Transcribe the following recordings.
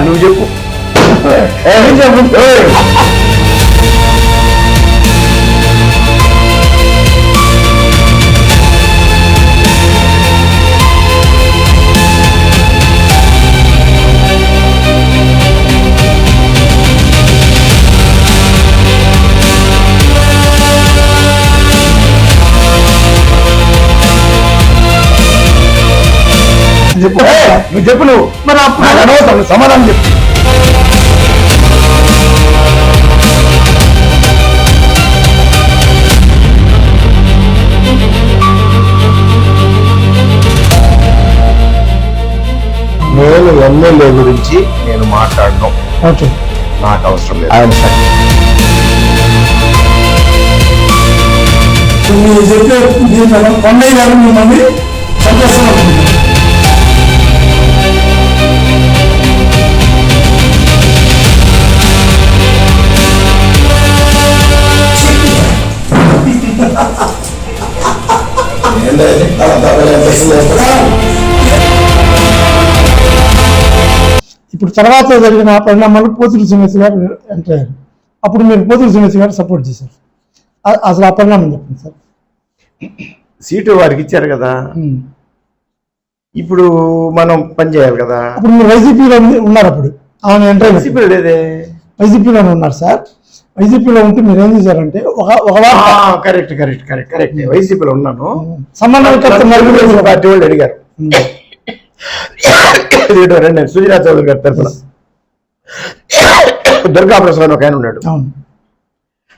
నువ్వు చెప్పు. చెప్పు. నువ్వు చెప్పు. నువ్వు మరి అనవసరం, సమాధానం చెప్పు. నేను ఎమ్మెల్యే గురించి నేను మాట్లాడను. ఓకే, నాకు అవసరం లేదు. ఆయన మీరు చెప్పే కొండయ్య గారు మిమ్మల్ని సంతోషం. ఇప్పుడు తర్వాత జరిగిన పరిణామాలు పోతులు శ్రీనివాస్ గారు ఎంటర్ అయ్యారు. అప్పుడు మీరు పోతులు శ్రీనివాస్ గారు సపోర్ట్ చేశారు. అసలు ఆ పరిణామం చెప్పండి సార్. సీటు వారికి ఇచ్చారు కదా, ఇప్పుడు మనం పని చేయాలి కదా. అప్పుడు మీరు వైసీపీలో ఉన్నారు. అప్పుడు ఆమె ఎంటర్ వైసీపీలో లేదే, వైసీపీలోనే ఉన్నారు సార్. వైసీపీలో ఉంటే మీరు ఏం చేశారంటే కరెక్ట్ కరెక్ట్ కరెక్ట్ కరెక్ట్ వైసీపీలో ఉన్నాను. సంబంధకర్త పార్టీ వాళ్ళు అడిగారు, సుజనా చౌదరి గారి తరఫున దుర్గాప్రసాద్ ఒక ఆయన ఉన్నాడు.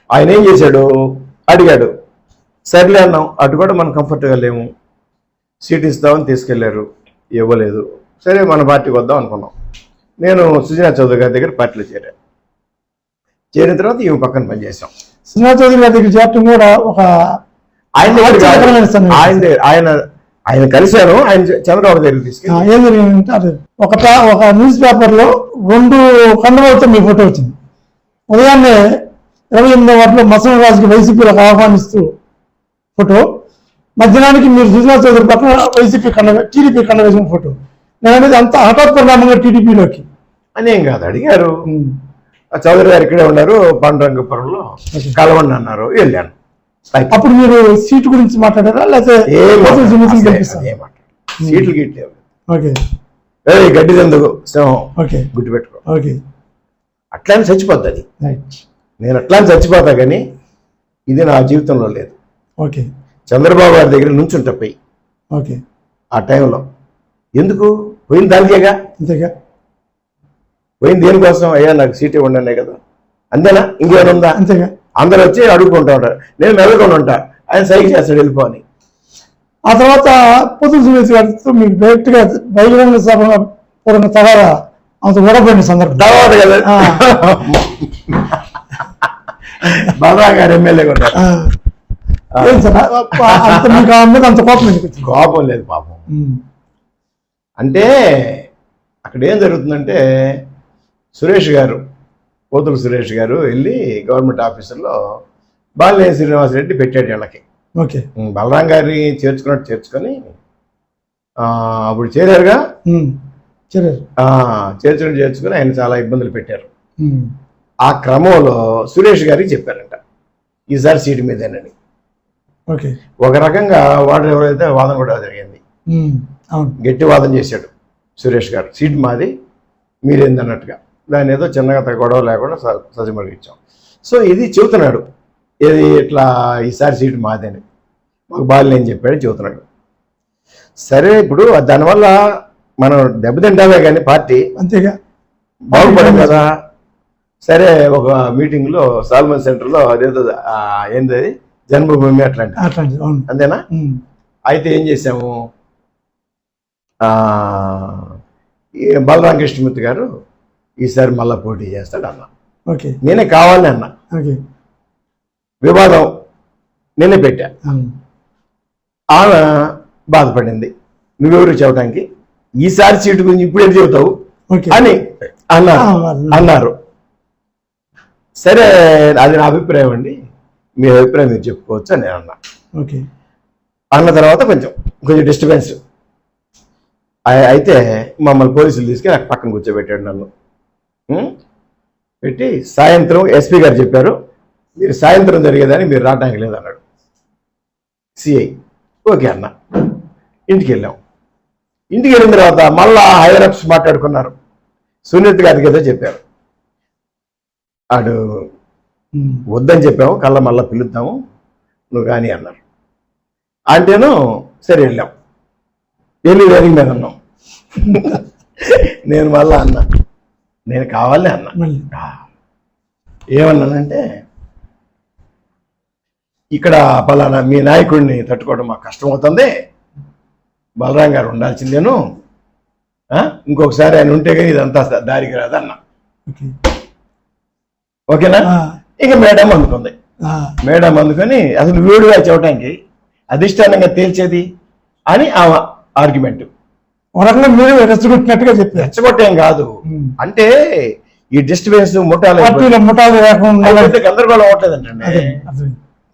ఆయన ఏం చేశాడు, అడిగాడు, సర్లే అన్నాం. అటు కూడా మనం కంఫర్ట్గా లేము, సీట్ ఇస్తామని తీసుకెళ్లారు, ఇవ్వలేదు. సరే మన పార్టీకి వద్దాం అనుకున్నాం. నేను సుజనా చౌదరి గారి దగ్గర పార్టీలో చేరాను. చేరిన తర్వాత ఈమె పక్కన పనిచేసాం. సుజనా చౌదరి గారి దగ్గర చేరటం కూడా ఒక ఆయన కలిశాను. ఆయన చంద్రబాబు దగ్గర తీసుకెళ్ళి ఏం జరిగిందంటే, ఒక న్యూస్ పేపర్లో 2 కండలతో మీ ఫోటో వచ్చింది. ఉదయాన్నే 28వ వార్డులో మసనరాజుకి వైసీపీలకు ఆహ్వానిస్తూ ఫోటో, మధ్యాహ్నానికి మీరు సుజనా చౌదరి పక్కన వైసీపీ టీడీపీ కండ వేసిన ఫోటో. నేను అనేది అంత హఠాత్ పరిణామంగా టీడీపీలోకి అనేం కాదు. అడిగారు, చౌదరి గారు ఇక్కడే ఉన్నారు పాండురంగపురంలో, కలవండి అన్నారు, వెళ్ళాను. అప్పుడు మీరు సీటు గురించి మాట్లాడారా లేకపోతే సీట్లు గిట్లేవు. ఓకే, గడ్డి ఎందుకు గుడ్డు పెట్టుకో, అట్లా అని చచ్చిపోద్ది అది. నేను అట్లా అని చచ్చిపోతా, కానీ ఇది నా జీవితంలో లేదు. ఓకే, చంద్రబాబు గారి దగ్గర నుంచుంటా పోయి. ఓకే, ఆ టైంలో ఎందుకు పోయింది దానికేగా, అంతేగా పోయింది దేనికోసం, అయ్యా నాకు సీట్ ఇవ్వండి కదా, అంతేనా, ఇంకేమైనా ఉందా? అంతేగా. అందరూ వచ్చి అడుగుకుంటా ఉంటారు, నేను మెదకొని ఉంటా, ఆయన సైకి చేస్తాడు వెళ్ళిపోని. ఆ తర్వాత పోతుల శ్రీనివాస్ గారితో మీకు డైరెక్ట్ గా బహిరంగ సభ పూర్వంగా తగాదా అంత గొడవపడిన సందర్భం తర్వాత కదా బాబా గారు ఎమ్మెల్యే కూడా. మీకు అంత కోపం ఎందుకు వచ్చింది? కోపం లేదు పాపం. అంటే అక్కడ ఏం జరుగుతుందంటే, సురేష్ గారు, పోతుల సురేష్ గారు వెళ్ళి గవర్నమెంట్ ఆఫీసుల్లో బాలినేని శ్రీనివాసరెడ్డి పెట్టాడు వీళ్ళకి. ఓకే, బలరాం గారిని చేర్చుకున్నట్టు చేర్చుకొని అప్పుడు చేరారుగా, చేర్చుకుని ఆయన చాలా ఇబ్బందులు పెట్టారు. ఆ క్రమంలో సురేష్ గారికి చెప్పారంట, ఈసారి సీటు మీదేనని. ఓకే, ఒక రకంగా వాడు ఎవరైతే వాదన కూడా జరిగింది, గట్టి వాదన చేశాడు సురేష్ గారు, సీట్ మాది మీరేందన్నట్టుగా. దాన్ని ఏదో చిన్నగా గొడవ లేకుండా సజమరిగించాం. సో ఇది చెబుతున్నాడు, ఇది ఇట్లా ఈసారి సీటు మాదేని మాకు బాగాలేని చెప్పాడు చెబుతున్నాడు. సరే, ఇప్పుడు దానివల్ల మనం దెబ్బతింటామే కానీ పార్టీ అంతేగా బాగుపడింది కదా. సరే, ఒక మీటింగ్లో సాల్మన్ సెంటర్లో అదేదో ఏంది జన్మభూమి అట్లాంటి అంతేనా. అయితే ఏం చేసాము, బలరాం కృష్ణమూర్తి గారు ఈసారి మళ్ళా పోటీ చేస్తాడు అన్న. ఓకే, నేనే కావాలని అన్నా. వివాదం నేనే పెట్టా. ఆమె బాధపడింది, నువ్వెవరు చెప్పడానికి, ఈసారి సీటు గురించి ఇప్పుడు ఏం చెబుతావు అని అన్నారు. సరే, అది నా అభిప్రాయం అండి, మీ అభిప్రాయం మీరు చెప్పుకోవచ్చు అని నేను అన్నా. ఓకే, అన్న తర్వాత కొంచెం డిస్టర్బెన్స్. అయితే మమ్మల్ని పోలీసులు తీసుకెళ్ళి అక్కడ పక్కన కూర్చోబెట్టాడు నన్ను. పెట్టి సాయంత్రం ఎస్పీ గారు చెప్పారు, మీరు సాయంత్రం జరిగేదని మీరు రావడానికి లేదన్నాడు సిఐ. ఓకే అన్న. ఇంటికి వెళ్ళాం. ఇంటికి వెళ్ళిన తర్వాత మళ్ళా హైయర్ అప్స్ మాట్లాడుకున్నారు. సునీత్ గారికి ఏదో చెప్పారు, ఆడు వద్దని చెప్పాము, మళ్ళా పిలుద్దాము నువ్వు కానీ అన్నారు. అంటేను సరే వెళ్ళాం. వెళ్ళి వేదిక మీద ఉన్నాం. నేను మళ్ళా అన్నా, నేను కావాలనే అన్నా. ఏమన్నానంటే, ఇక్కడ పలానా మీ నాయకుడిని తట్టుకోవడం మాకు కష్టమవుతుంది, బలరాం గారు ఉండాల్సిందేను, ఇంకొకసారి ఆయన ఉంటే కానీ ఇదంతా దారికి రాదన్నా. ఓకేనా? ఇక మేడం అందుకుంది. మేడం అందుకొని అసలు వీడుగా చెప్పడానికి అధిష్టానంగా తేల్చేది అని ఆమె ఆర్గ్యుమెంట్. మీరు రెచ్చగొట్టినట్టుగా చెప్పారు. రెచ్చగొట్టేం కాదు, అంటే ఈ డిస్టర్బెన్స్ ముఠాలు గందరగోళం అవ్వట్లేదంటే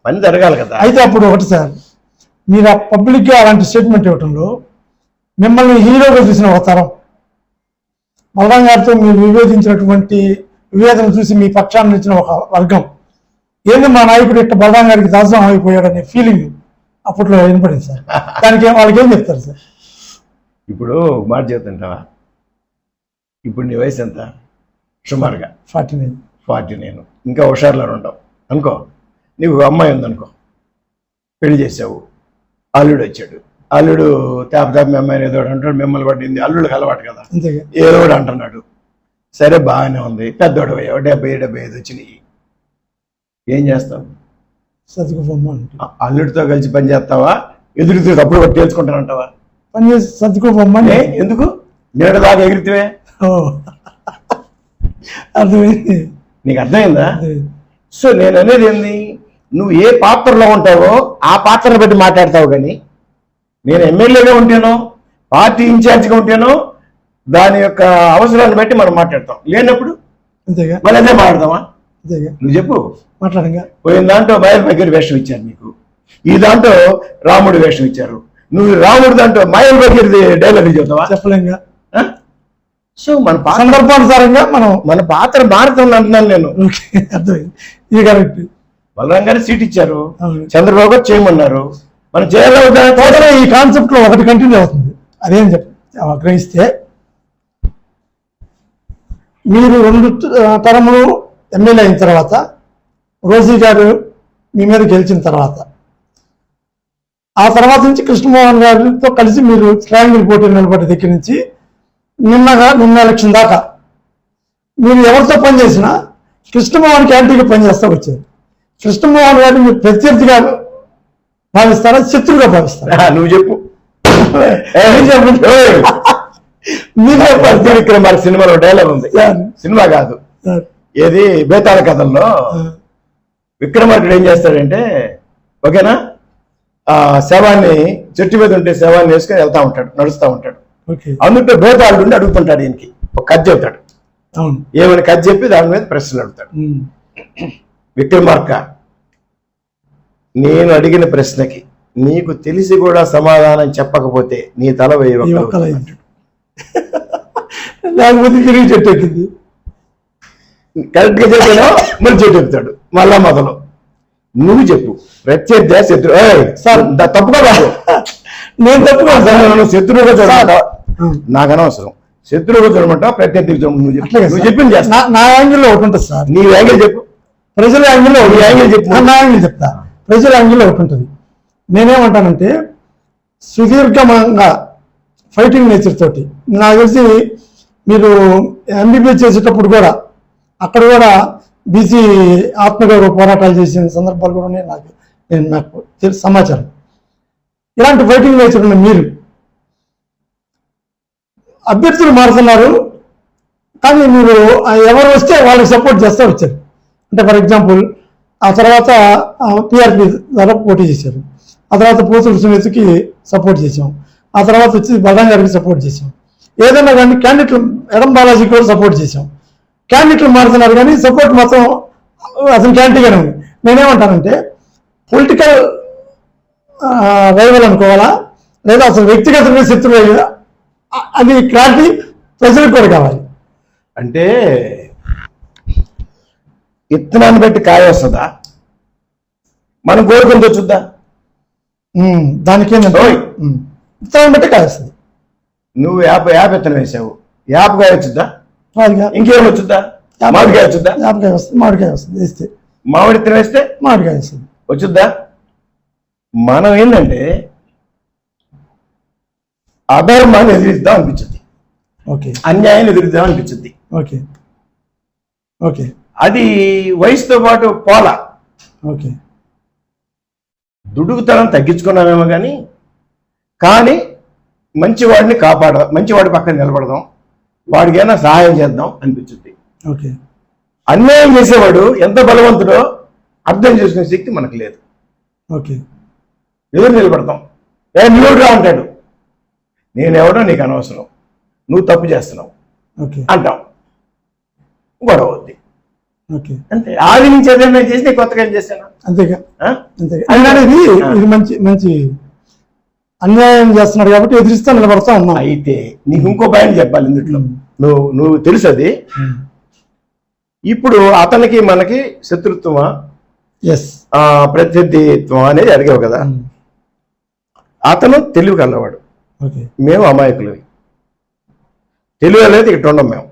పని జరగాలి కదా. అయితే అప్పుడు ఒకటి సార్, మీరు ఆ పబ్లిక్ గా అలాంటి స్టేట్మెంట్ ఇవ్వడంలో మిమ్మల్ని హీరోగా చూసిన ఒక తరం, బలరాం గారితో మీరు వివేదన చూసి మీ పక్షాన్ని ఇచ్చిన ఒక వర్గం, ఏంది మా నాయకుడు ఇట్లా బలరాం గారికి దాసం అయిపోయాడనే ఫీలింగ్ అప్పట్లో వినపడింది సార్. దానికి వాళ్ళకి ఏం చెప్తారు సార్? ఇప్పుడు మాట చెప్తుంటావా, ఇప్పుడు నీ వయసు ఎంత? సుమారుగా 49. ఇంకా హుషారులో ఉండవు అనుకో. నీకు అమ్మాయి ఉందనుకో, పెళ్లి చేసావు, అల్లుడు వచ్చాడు, అల్లుడు తేప మీ అమ్మాయిని ఏదో అంటాడు, మిమ్మల్ని పట్టింది అల్లుడికి అలవాటు కదా, ఏదో అంటున్నాడు. సరే బాగానే ఉంది, పెద్దోడు అయ్యావు, 70-75 వచ్చినాయి, ఏం చేస్తావు? అల్లుడితో కలిసి పని చేస్తావా, ఎదురుతో తప్పుడు పట్టి తేల్చుకుంటానంటావా? పని చేసి సర్దుకోబొమ్మని. ఎందుకు నేడు దాకా ఎగిరితే? అర్థమైంది. నీకు అర్థమైందా? సో నేను అనేది ఏంది, నువ్వు ఏ పాత్రలో ఉంటావో ఆ పాత్రను బట్టి మాట్లాడతావు. కానీ నేను ఎమ్మెల్యేగా ఉంటేనో పార్టీ ఇన్ఛార్జిగా ఉంటేనో దాని యొక్క అవసరాన్ని బట్టి మనం మాట్లాడతాం. లేనప్పుడు అంతేగా మళ్ళీ అదే మాట్లాడతామా? నువ్వు చెప్పు. మాట్లాడంగా పోయిన దాంట్లో బయలు దగ్గర వేషం ఇచ్చారు నీకు, ఈ దాంట్లో రాముడు వేషం ఇచ్చారు, నువ్వు రాముడు దాంట్లో మాయల్ బకీర్ది డైలాగ్ చెబుతావా? చెప్పలేంగా. సో మన సందర్భానుసారంగా మన పాత్ర మారుతుంది అంటున్నాను నేను. ఇది కరెక్ట్. బలరాం గారు సీట్ ఇచ్చారు, చంద్రబాబు గారు చేయమన్నారు, మనం చేయాలి. ఈ కాన్సెప్ట్ లో ఒకటి కంటిన్యూ అవుతుంది. అదేం గ్రహిస్తే, మీరు 2 తరములు ఎమ్మెల్యే అయిన తర్వాత, రోజీ గారు మీ మీద గెలిచిన తర్వాత, ఆ తర్వాత నుంచి కృష్ణమోహన్ గారితో కలిసి మీరు ట్రయాంగిల్ పోటీ నిలబడ్డ దగ్గర నుంచి నిన్న ఎలక్షన్ దాకా మీరు ఎవరితో పనిచేసినా కృష్ణమోహన్ క్యాంటీన్గా పనిచేస్తూ వచ్చారు. కృష్ణమోహన్ గారిని మీరు ప్రత్యర్థిగా భావిస్తారా, శత్రువుగా భావిస్తారా? నువ్వు చెప్పు. మీరు విక్రమార్క సినిమాలో డైలాగ్ ఉంది, సినిమా కాదు ఏది, బేతాళ కథల్లో విక్రమార్కుడు ఏం చేస్తాడంటే, ఓకేనా, ఆ శవాన్ని చెట్టు మీద ఉంటే శవాన్ని వేసుకొని వెళ్తా ఉంటాడు, నడుస్తూ ఉంటాడు. అందుకే బేతాళుడు ఉండి అడుగుతుంటాడు, ఈయనకి ఒక కథ చెబుతాడు, ఏమని కథ చెప్పి దాని మీద ప్రశ్నలు అడుగుతాడు. విక్రమార్క, నేను అడిగిన ప్రశ్నకి నీకు తెలిసి కూడా సమాధానం చెప్పకపోతే నీ తల వేయవక్కలు, లేకపోతే తిరిగి చెట్టు ఎక్కింది. కరెక్ట్ గా చెప్పాను, మరి చెట్టు ఎక్కుతాడు మళ్ళా మొదలు. నువ్వు చెప్పు, ప్రత్యర్థి శత్రు తప్పుగా కాదు, నేను తప్పుగా శత్రువుగా చూడమంటావు, నాకు అనవసరం. శత్రువుగా చూడమంటావు, ప్రత్యర్థి నువ్వు చెప్పింది నా యాంగిల్లో ఒకటి ఉంటుంది సార్. నీ యాంగిల్ చెప్పు, ప్రజల యాంగిల్లో యాంగిల్ చెప్పు. నా యాంగిల్ చెప్తా, ప్రజల యాంగిల్లో ఒకటి ఉంటుంది. నేనేమంటానంటే, సుదీర్ఘంగా ఫైటింగ్ నేచర్ తోటి, నాకు తెలిసి మీరు ఎంబీబీఎస్ చేసేటప్పుడు కూడా అక్కడ కూడా బీసీ ఆత్మగౌరవ పోరాటాలు చేసిన సందర్భాలు కూడా ఉన్నాయి. నాకు తెలుసు సమాచారం. ఇలాంటి ఫైటింగ్ నేచర్ ఉన్న మీరు అభ్యర్థులు మారుతున్నారు, కానీ మీరు ఎవరు వస్తే వాళ్ళకి సపోర్ట్ చేస్తూ వచ్చారు. అంటే ఫర్ ఎగ్జాంపుల్, ఆ తర్వాత టీఆర్పీ ద్వారా పోటీ చేశారు, ఆ తర్వాత పోతుల సునీతకి సపోర్ట్ చేసాం, ఆ తర్వాత వచ్చి బలరాం గారికి సపోర్ట్ చేసాం. ఏదైనా కానీ క్యాండిడేట్లు ఎడం బాలాజీకి కూడా సపోర్ట్ చేసాం. క్యాండిడేట్లు మారుతున్నారు కానీ సపోర్ట్ మొత్తం అతను క్యాంటీగానే ఉంది. నేనేమంటానంటే, పొలిటికల్ రైవల్ అనుకోవాలా, లేదా అసలు వ్యక్తిగతంగా శత్రువు అది క్లారిటీ ప్రజలకు కూడా కావాలి. అంటే ఇత్తనాన్ని బట్టి కాయ వస్తుందా, మనం కోరుకుంటూ చూద్దా? దానికేంటంటే ఓయ్. విత్తనం బట్టి కాయ వస్తుంది. నువ్వు యాప్ విత్తనం వేసావు, యాప్ కాయ వచ్చుద్దా? మామిడికాయ ఇంకేం వచ్చుద్దా? మామిడికాయ వచ్చుద్దా? యాపకాయ వస్తుంది, మామిడికాయ వస్తుంది. వేస్తే మామిడి విత్తనం వేస్తే మామిడికాయ వస్తుంది. వచ్చుద్దా? మనం ఏంటంటే అధర్మాన్ని ఎదిరిద్దాం అనిపించింది, ఓకే అన్యాయాన్ని ఎదిరిద్దాం అనిపించింది. ఓకే ఓకే అది వయసుతో పాటు పోలా. ఓకే దుడుగుతనం తగ్గించుకున్నామేమో కానీ మంచివాడిని మంచివాడి పక్కన నిలబడదాం, వాడికైనా సహాయం చేద్దాం అనిపించింది. ఓకే అన్యాయం చేసేవాడు ఎంత బలవంతుడో అర్థం చేసుకునే శక్తి మనకు లేదు. ఓకే ఎదురు నిలబడతాం, నిలబడిగా ఉంటాడు, నేనెవడో నీకు అనవసరం, నువ్వు తప్పు చేస్తున్నావు ఓకే అంటాం, గొడవ అవుద్ది. ఓకే అంతే. ఆది నుంచి ఏదైనా చేసి నేను కొత్తగా ఏం చేశాను? అంతేగా ఆ? అంతే. అనేది ఇది మంచి మంచి అన్యాయం చేస్తున్నాడు కాబట్టి ఎదిరిస్తా నిలబడతా ఉన్నాం. అయితే నీకు ఇంకో భయం చెప్పాలి ఇందులో, నువ్వు తెలుసు అది. ఇప్పుడు అతనికి మనకి శత్రుత్వమా ఎస్ ప్రత్యర్థిత్వం అనేది అడిగావు కదా. అతను తెలివి కలవాడు, ఓకే మేము అమాయకులవి. తెలివి అనేది ఇట్టు ఉండం మేము,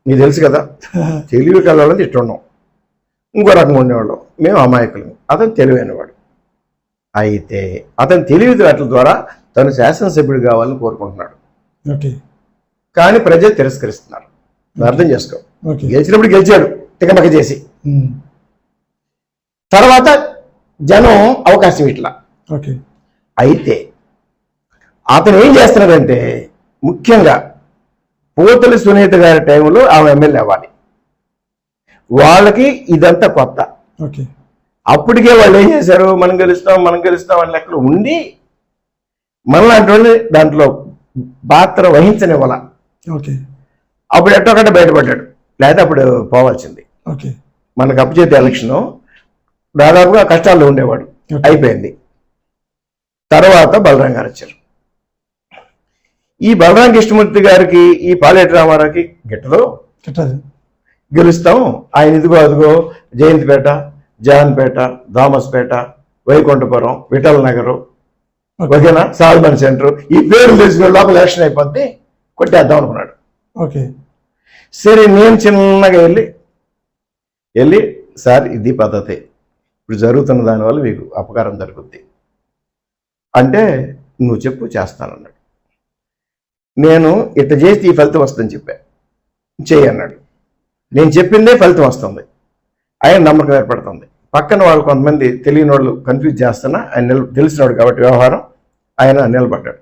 నీకు తెలుసు కదా. తెలివి కలవాళ్ళది ఇట్టు ఉండం, ఇంకో రకంగా ఉండేవాళ్ళం. మేము అమాయకులవి, అతను తెలివైనవాడు. అయితే అతని తెలివితేటల ద్వారా తను శాసనసభ్యుడు కావాలని కోరుకుంటున్నాడు, ఓకే కానీ ప్రజలు తిరస్కరిస్తున్నారు. నువ్వు అర్థం చేసుకో. ఓకే గెలిచినప్పుడు గెలిచాడు తికమక చేసి, తర్వాత జనం అవకాశం ఇట్లా. ఓకే అయితే అతను ఏం చేస్తున్నాడంటే, ముఖ్యంగా పోతుల సునీత గారి టైంలో ఆమె ఎమ్మెల్యే అవ్వాలి, వాళ్ళకి ఇదంతా కొత్త. ఓకే అప్పటికే వాళ్ళు ఏం చేశారు, మనం గెలుస్తాం అనే లెక్కలు ఉండి మనలాంటి వాళ్ళు దాంట్లో పాత్ర వహించనివ్వాల. ఓకే అప్పుడు ఎట్టొకట బయటపడ్డాడు, లేదా అప్పుడు పోవాల్సింది. ఓకే మనకు అప్పచేతి ఎలక్షన్ దాదాపుగా కష్టాల్లో ఉండేవాడు, అయిపోయింది. తర్వాత బలరాం గారు వచ్చారు. ఈ బలరాం కృష్ణమూర్తి గారికి ఈ పాలేటి రామారావుకి గిట్టదు, గెలుస్తాం. ఆయన ఇదిగో అదిగో జయంతిపేట, జగన్పేట, దామస్పేట, వైకుంఠపురం, విఠల్ నగరు, ఓకేనా, సాల్మన్ సెంటర్, ఈ పేర్లు తెలుసుకునే లోపల ఎలక్షన్ అయిపోద్ది, కొట్టేద్దాం అనుకున్నాడు. ఓకే సరే నేను చిన్నగా వెళ్ళి సార్ ఇది పద్ధతి, ఇప్పుడు జరుగుతున్న దానివల్ల మీకు అపకారం జరుగుద్ది అంటే నువ్వు చెప్పు చేస్తానన్నాడు. నేను ఇట్లా చేస్తే ఈ ఫలితం వస్తుందని చెప్పా, చెయ్యి అన్నాడు. నేను చెప్పిందే ఫలితం వస్తుంది, ఆయన నమ్మకం ఏర్పడుతుంది. పక్కన వాళ్ళు కొంతమంది తెలియని వాళ్ళు కన్ఫ్యూజ్ చేస్తున్నా ఆయన తెలిసినాడు కాబట్టి వ్యవహారం, ఆయన నిలబడ్డాడు.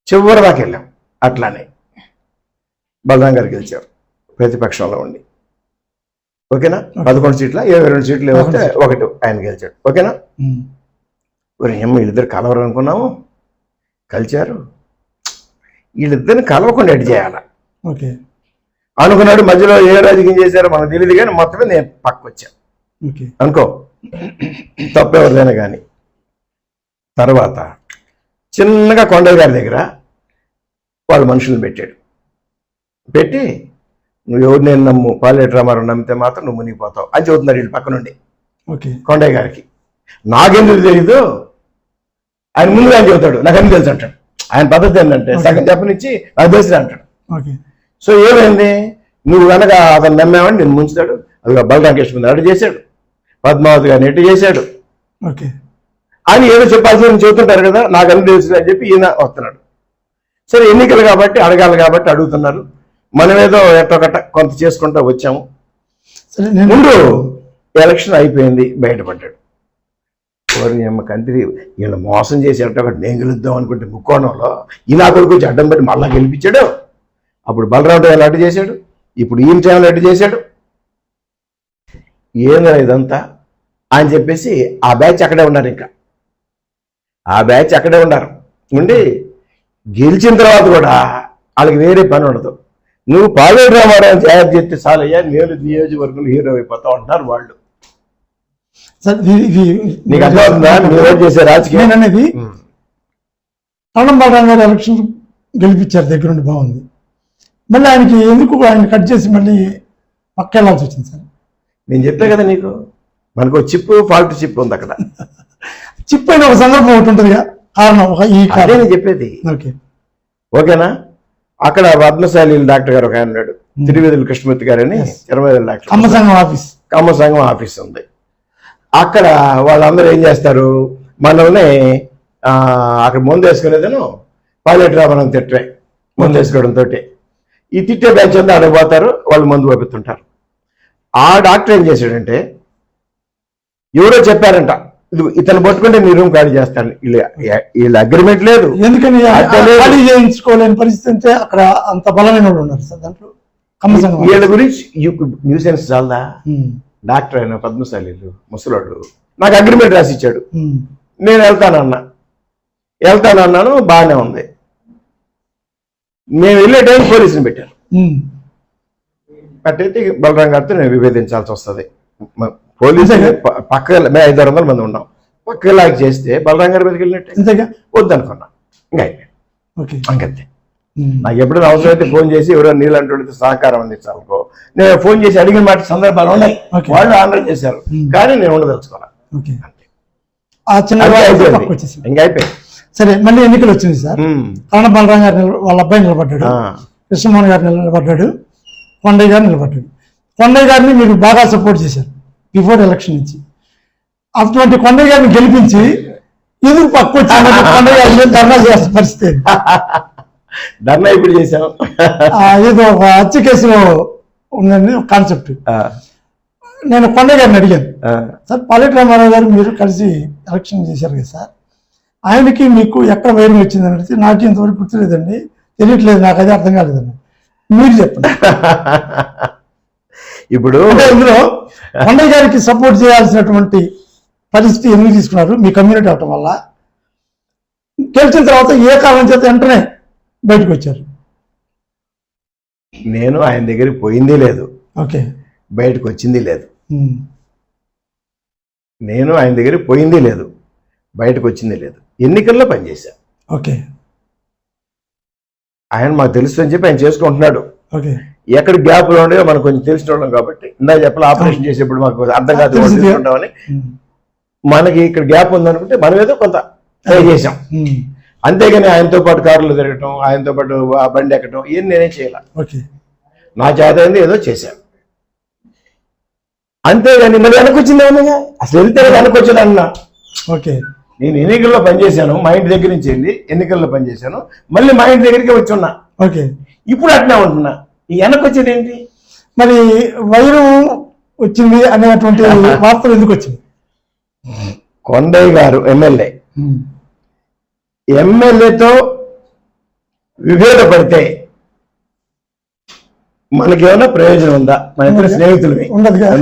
చివరి దాకా వెళ్ళాం. అట్లానే బలరాం గారు గెలిచారు ప్రతిపక్షంలో ఉండి, ఓకేనా. 11 సీట్ల 22 సీట్లు వస్తే ఒకటి ఆయన గెలిచాడు, ఓకేనా. వీళ్ళిద్దరు కలవరు అనుకున్నాము, కలిచారు. వీళ్ళిద్దరిని కలవకుండా ఎడ్ చేయాల ఓకే అనుకున్నాడు. మధ్యలో ఏ రాజకీయం చేశారో మనకు తెలియదు, కానీ మొత్తమే నేను పక్కకు వచ్చాను అనుకో, తప్పెవరిదైనా కానీ. తర్వాత చిన్నగా కొండయ్య గారి దగ్గర వాళ్ళ మనుషులను పెట్టి నువ్వు ఎవరు నేను నమ్ము, పాలేటి రామారావు నమ్మితే మాత్రం నువ్వు మునిగిపోతావు అని చెబుతున్నాడు వీళ్ళు పక్క నుండి కొండయ్య గారికి. నాకెందుకు తెలీదు, ఆయన ముందుగా ఆయన చెబుతాడు, నాకు అన్ని తెలుసు అంటాడు. ఆయన పద్ధతి ఏంటంటే సగం చెప్పనిచ్చి నాకు తెలిసి అంటాడు. సో ఏమైంది, నువ్వు కనుక అతను నమ్మావని నేను ముంచుతాడు. అది బలరాం కృష్ణ అటు చేశాడు, పద్మావతి గారిని ఎటు చేశాడు అని ఏదో చెప్పాల్సి చెబుతుంటారు కదా, నాకు అన్ని తెలుసు అని చెప్పి ఈయన వస్తున్నాడు. సరే ఎన్నికలు కాబట్టి అడగాలి కాబట్టి అడుగుతున్నారు, మనమేదో ఎట్టొకట కొంత చేసుకుంటూ వచ్చాము. ముందు ఎలక్షన్ అయిపోయింది, బయటపడ్డాడు. ఎవరి కంత్రి వీళ్ళు మోసం చేసి ఎట్టొకటి నేను గెలుద్దాం అనుకుంటే ముక్కోణంలో ఈ నా కొడుకు వచ్చి అడ్డం పెట్టి మళ్ళా గెలిపించాడు. అప్పుడు బలరాం టైంలో అడ్డు చేశాడు, ఇప్పుడు ఈయన టైంలో అడ్డు చేశాడు. ఏందా ఇదంతా అని చెప్పేసి ఆ బ్యాచ్ అక్కడే ఉన్నారు. ఇంకా ఆ బ్యాచ్ అక్కడే ఉన్నారు ఉండి గెలిచిన తర్వాత కూడా వాళ్ళకి వేరే పని ఉండదు. నువ్వు పాలేటి రామారావు తయారు చేస్తే చాలయ్యా, నేను నియోజకవర్గంలో హీరో అయిపోతావు అంటారు వాళ్ళు. నీకు అర్థమవుతుందా? చేసే రాజకీయం అనేది బలరాం గారి ఎలక్షన్ గెలిపించారు దగ్గరుండి, బాగుంది. మళ్ళీ ఆయనకి ఎందుకు ఆయన కట్ చేసి మళ్ళీ పక్క వెళ్ళాల్సి వచ్చింది సార్? నేను చెప్పే కదా నీకు, మనకు చిప్ ఫాల్ట్ చిప్ ఉంది అక్కడ. చిప్ అయిన ఒక సందర్భం ఒకటి ఉంటుందిగా, కారణం ఒక ఈ అదే నేను చెప్పేది. ఓకే, ఓకేనా? అక్కడ పద్మశాలి డాక్టర్ గారు ఒక ఆయన ఉన్నాడు, తిరువేదుల కృష్ణమూర్తి గారు అని, తిరువేదుల డాక్టర్, కమ్మ సంఘం ఆఫీస్ ఉంది అక్కడ. వాళ్ళందరూ ఏం చేస్తారు, మనల్ని అక్కడ ముందు వేసుకునేదను పైలట్ రామనం తిట్టే ముందు వేసుకోవడంతో ఈ తిట్టే బ్యాచ్ అంతా అడగబోతారు, వాళ్ళు మందు పంపిస్తుంటారు. ఆ డాక్టర్ ఏం చేశాడంటే, ఎవరో చెప్పారంట ఇతను పట్టుకుంటే నీ రూమ్ ఖాళీ చేస్తాను, వీళ్ళ అగ్రిమెంట్ లేదు, ఎందుకని ఖాళీ చేయించుకోలేని పరిస్థితి అంటే అక్కడ అంత బలమైన వాళ్ళు ఉన్నారు సార్ దాంట్లో. వీళ్ళ గురించి న్యూసెన్స్ చాలదా? డాక్టర్ అయిన పద్మశాలీలు ముసలాడు నాకు అగ్రిమెంట్ రాసి ఇచ్చాడు, నేను వెళ్తానన్నాను, బాగానే ఉంది. మేము వెళ్ళే టైం పోలీసుని పెట్టారు. అట్టయితే బలరాం గారితో నేను విభేదించాల్సి వస్తుంది. పోలీసు పక్క మేము 500 మంది ఉన్నాం, పక్క లాగా చేస్తే బలరాం గారి మీదకి వెళ్ళినట్టే వద్దనుకున్నా, ఇంకా అయిపోయింది. అంతే. నాకు ఎప్పుడైనా అవసరమైతే ఫోన్ చేసి ఎవరో నీళ్ళంటే సహకారం అందించాలనుకో, నేను ఫోన్ చేసి అడిగిన మాట సందర్భాలు ఉన్నాయి, వాళ్ళు ఆర్డర్ చేశారు, కానీ నేను ఉండదలుచుకోవాలి. ఇంకా అయిపోయింది. సరే, మళ్ళీ ఎన్నికలు వచ్చినాయి సార్. కరణ బలరాం గారు వాళ్ళ అబ్బాయి నిలబడ్డాడు, కృష్ణమోహన్ గారు నిలబడ్డాడు, కొండయ్య గారు నిలబడ్డాడు. కొండయ్య గారిని మీరు బాగా సపోర్ట్ చేశారు బిఫోర్ ఎలక్షన్ నుంచి. అటువంటి కొండయ్య గారిని గెలిపించి ఎదురు పక్క వచ్చి కొండయ్య గారిని ధర్నా చేసిన పరిస్థితి. ధర్నా ఇప్పుడు చేశాం, ఏదో ఒక హత్య కేసులో ఉందండి కాన్సెప్ట్. నేను కొండయ్య గారిని అడిగాను, సార్ పల్లెటి రామారావు గారు మీరు కలిసి ఎలక్షన్ చేశారు కదా సార్, ఆయనకి మీకు ఎక్కడ వైరం వచ్చిందని అడిగితే నాకు ఇంతవరకు గుర్తులేదండి, తెలియట్లేదు, నాకు అది అర్థం కాలేదండి, మీరు చెప్పండి. ఇప్పుడు ఇందులో కొండయ్య గారికి సపోర్ట్ చేయాల్సినటువంటి పరిస్థితి ఎందుకు తీసుకున్నారు? మీ కమ్యూనిటీ అవటం వల్ల. గెలిచిన తర్వాత ఏ కారణం చేత వెంటనే బయటకు వచ్చారు? నేను ఆయన దగ్గరికి పోయింది లేదు, ఓకే, బయటకు వచ్చింది లేదు. నేను ఆయన దగ్గరికి పోయింది లేదు, బయటకు వచ్చింది లేదు. ఎన్నికల్లో పనిచేశా. ఓకే, ఆయన మాకు తెలుసు అని చెప్పి ఆయన చేసుకుంటున్నాడు. ఓకే, ఎక్కడ గ్యాప్లో ఉండేదో మనకు కొంచెం తెలిసిన వాళ్ళం కాబట్టి, ఇందా చెప్పాలి, ఆపరేషన్ చేసేప్పుడు మాకు అర్థం కాదు తీసుకుంటామని, మనకి ఇక్కడ గ్యాప్ ఉందనుకుంటే మనం ఏదో కొంత ట్రై చేసాం. అంతేగాని ఆయనతో పాటు కారులో తిరగటం, ఆయనతో పాటు బండి ఎక్కటం ఇవన్నీ నేనేం చేయాల. నా చేత అయింది ఏదో చేశాను, అంతేగాని మరి వెనకొచ్చింది ఏమన్నా, అసలు వెళ్తే వెనకొచ్చింది అన్నా. ఓకే, నేను ఎన్నికల్లో పనిచేశాను, మా ఇంటి దగ్గర నుంచి వెళ్ళి ఎన్నికల్లో పనిచేశాను, మళ్ళీ మా ఇంటి దగ్గరికి వచ్చి ఉన్నా. ఓకే, ఇప్పుడు అట్లా ఉంటున్నా. ఈ వెనకొచ్చేది ఏంటి? మరి వైరం వచ్చింది అనేటువంటి వార్తలు ఎందుకు వచ్చింది? కొండయ్య గారు ఎమ్మెల్యేతో విభేదపడితే మనకేమైనా ప్రయోజనం ఉందా? మన ఇద్దరు స్నేహితులమే,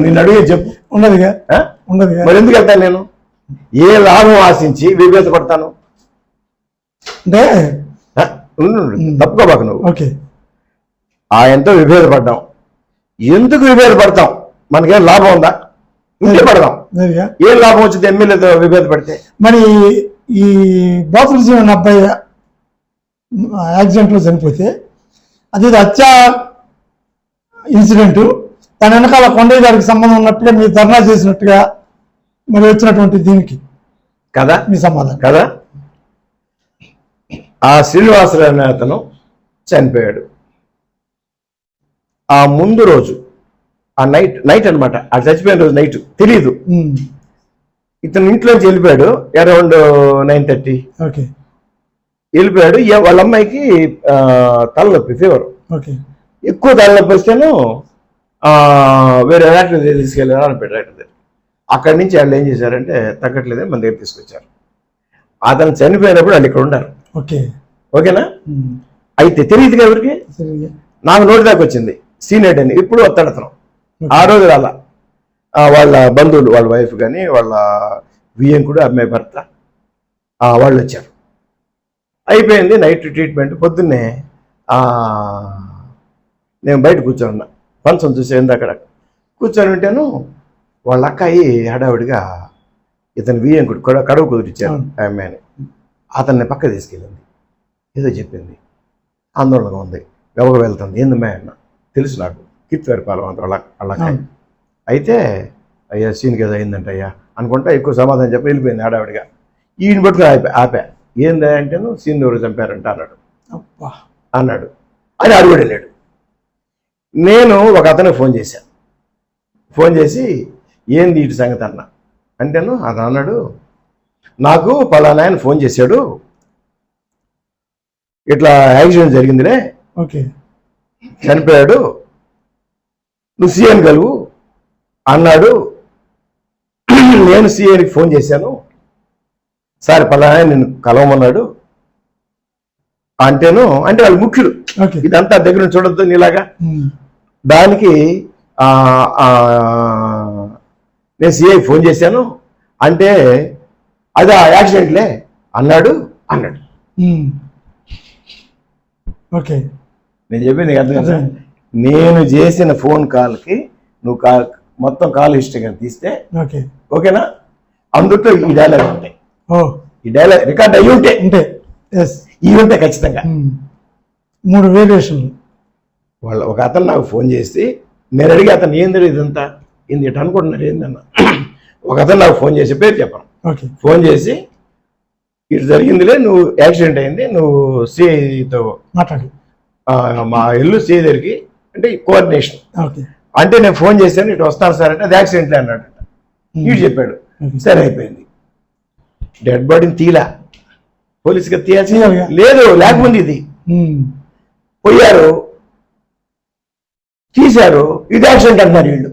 నేను అడిగే చెప్పు. మరి ఎందుకు వెళ్తాను నేను? ఏ లాభం ఆశించి విభేదపడతాను? అంటే తప్పుకోబాక నువ్వు. ఓకే, ఆయనతో విభేదపడ్డాం, ఎందుకు విభేదపడతాం? మనకేం లాభం ఉందా? ఇంకే పడదాం. ఏం లాభం వచ్చింది ఎమ్మెల్యేతో విభేదపడితే? మరి ఈ బాతులు జీవన్ అబ్బాయి యాక్సిడెంట్లో చనిపోతే అది హత్య ఇన్సిడెంట్, దాని వెనకాల కొండయ్య గారికి సంబంధం ఉన్నట్టుగా మీరు ధర్నా చేసినట్టుగా మరి వచ్చినటువంటి దీనికి కదా మీ సమాధానం కదా? ఆ శ్రీనివాసరావు అనే అతను చనిపోయాడు. ఆ ముందు రోజు, ఆ నైట్ అనమాట, ఆ చచ్చిపోయిన రోజు నైట్ తెలీదు, ఇతను ఇంట్లోంచి వెళ్ళిపోయాడు అరౌండ్ 9:30. ఓకే, వెళ్ళిపోయాడు. వాళ్ళ అమ్మాయికి తలనొప్పి, ఫీవర్, ఎక్కువ తలనొప్పి వస్తేను వేరే డాక్టర్ తీసుకెళ్ళారు అని పెట్టారు. అక్కడి నుంచి వాళ్ళు ఏం చేశారంటే తగ్గట్లేదని మన దగ్గర తీసుకొచ్చారు. అతను చనిపోయినప్పుడు వాళ్ళు ఇక్కడ ఉన్నారు. ఓకేనా? అయితే తెలియదుగా ఎవరికి, నాకు నోటి దాకా వచ్చింది సీనియర్ అని. ఇప్పుడు వస్తాడు అతను. ఆ రోజు రాలా, వాళ్ళ బంధువులు, వాళ్ళ వైఫ్ కానీ వాళ్ళ వియ్యంకుడు, అమ్మాయి భర్త, వాళ్ళు వచ్చారు. అయిపోయింది నైట్ ట్రీట్మెంట్. పొద్దున్నే నేను బయట కూర్చోన్నా, ఫంక్షన్ చూసేది అక్కడ కూర్చొని ఉంటాను. వాళ్ళ అక్కాయి హడావిడిగా ఇతను వియ్యంకుడు కడుగు కుదిరిచ్చారు ఆ అమ్మాయిని. అతన్ని పక్క తీసుకెళ్ళింది, ఏదో చెప్పింది. ఆందోళనగా ఉంది, గబగ వెళ్తుంది. ఏందమ్మా అన్న, తెలుసు నాకు కీర్తివారిపాలెం అంత వాళ్ళకాయ. అయితే అయ్యా సీన్కి ఏదో అయిందంట అయ్యా అనుకుంటా ఎక్కువ సమాధానం చెప్పి వెళ్ళిపోయింది ఆడావిడిగా. ఈయన బట్టి ఆపా. ఏందా అంటే సీన్ ఎవరు చంపారంట అన్నాడు. అన్నాడు అని అడుగుడు వెళ్ళాడు. నేను ఒక అతనికి ఫోన్ చేశాను. ఫోన్ చేసి ఏంది ఇటు సంగతి అన్న అంటేను అతను అన్నాడు, నాకు పలానా ఆయన ఫోన్ చేశాడు, ఇట్లా యాక్సిడెంట్ జరిగిందిలే, ఓకే, చనిపోయాడు, నువ్వు సీఎని కలువు అన్నాడు. నేను సీఎనికి ఫోన్ చేశాను, సార్ పలానా నిన్ను కలవమన్నాడు అంటేను. అంటే వాళ్ళు ముఖ్యులు, ఇదంతా దగ్గర నుంచి చూడొద్దు నీలాగా. దానికి నేను సీఐకి ఫోన్ చేశాను అంటే అది ఆ యాక్సిడెంట్లే అన్నాడు. ఓకే, నేను చెప్పింది నీకు అర్థం. నేను చేసిన ఫోన్ కాల్కి నువ్వు మొత్తం కాల్ హిస్టరీ కానీ తీస్తే ఓకేనా, అందులో ఈ డైలాగ్ ఉంటాయి. ఈ డైలాగ్ రికార్డ్ అయ్యి ఉంటే ఇవి ఉంటాయి ఖచ్చితంగా. 3 వేరియేషన్లు. వాళ్ళ ఒక అతను నాకు ఫోన్ చేసి నేను అడిగి అతను ఏంది ఇదంతా ఏంది ఇటు అనుకుంటున్నారు ఏందన్న. ఒక అతను నాకు ఫోన్ చేసి పేరు చెప్పను, ఫోన్ చేసి ఇటు జరిగిందిలే, నువ్వు యాక్సిడెంట్ అయింది, నువ్వు సిఐతో మాట్లాడి మా ఇల్లు సిఐ దగ్గరికి అంటే కోఆర్డినేషన్ అంటే నేను ఫోన్ చేశాను, ఇటు వస్తాను సార్ అంటే అది యాక్సిడెంట్లే అన్నాడు. ఇటు చెప్పాడు, సరే అయిపోయింది. డెడ్ బాడీని తీలా, పోలీసుగా తీయాల్సి లేదు, లేకపోతే ఇది పోయారు తీశారు, ఇది యాక్సిడెంట్ అంటున్నారు వీళ్ళు.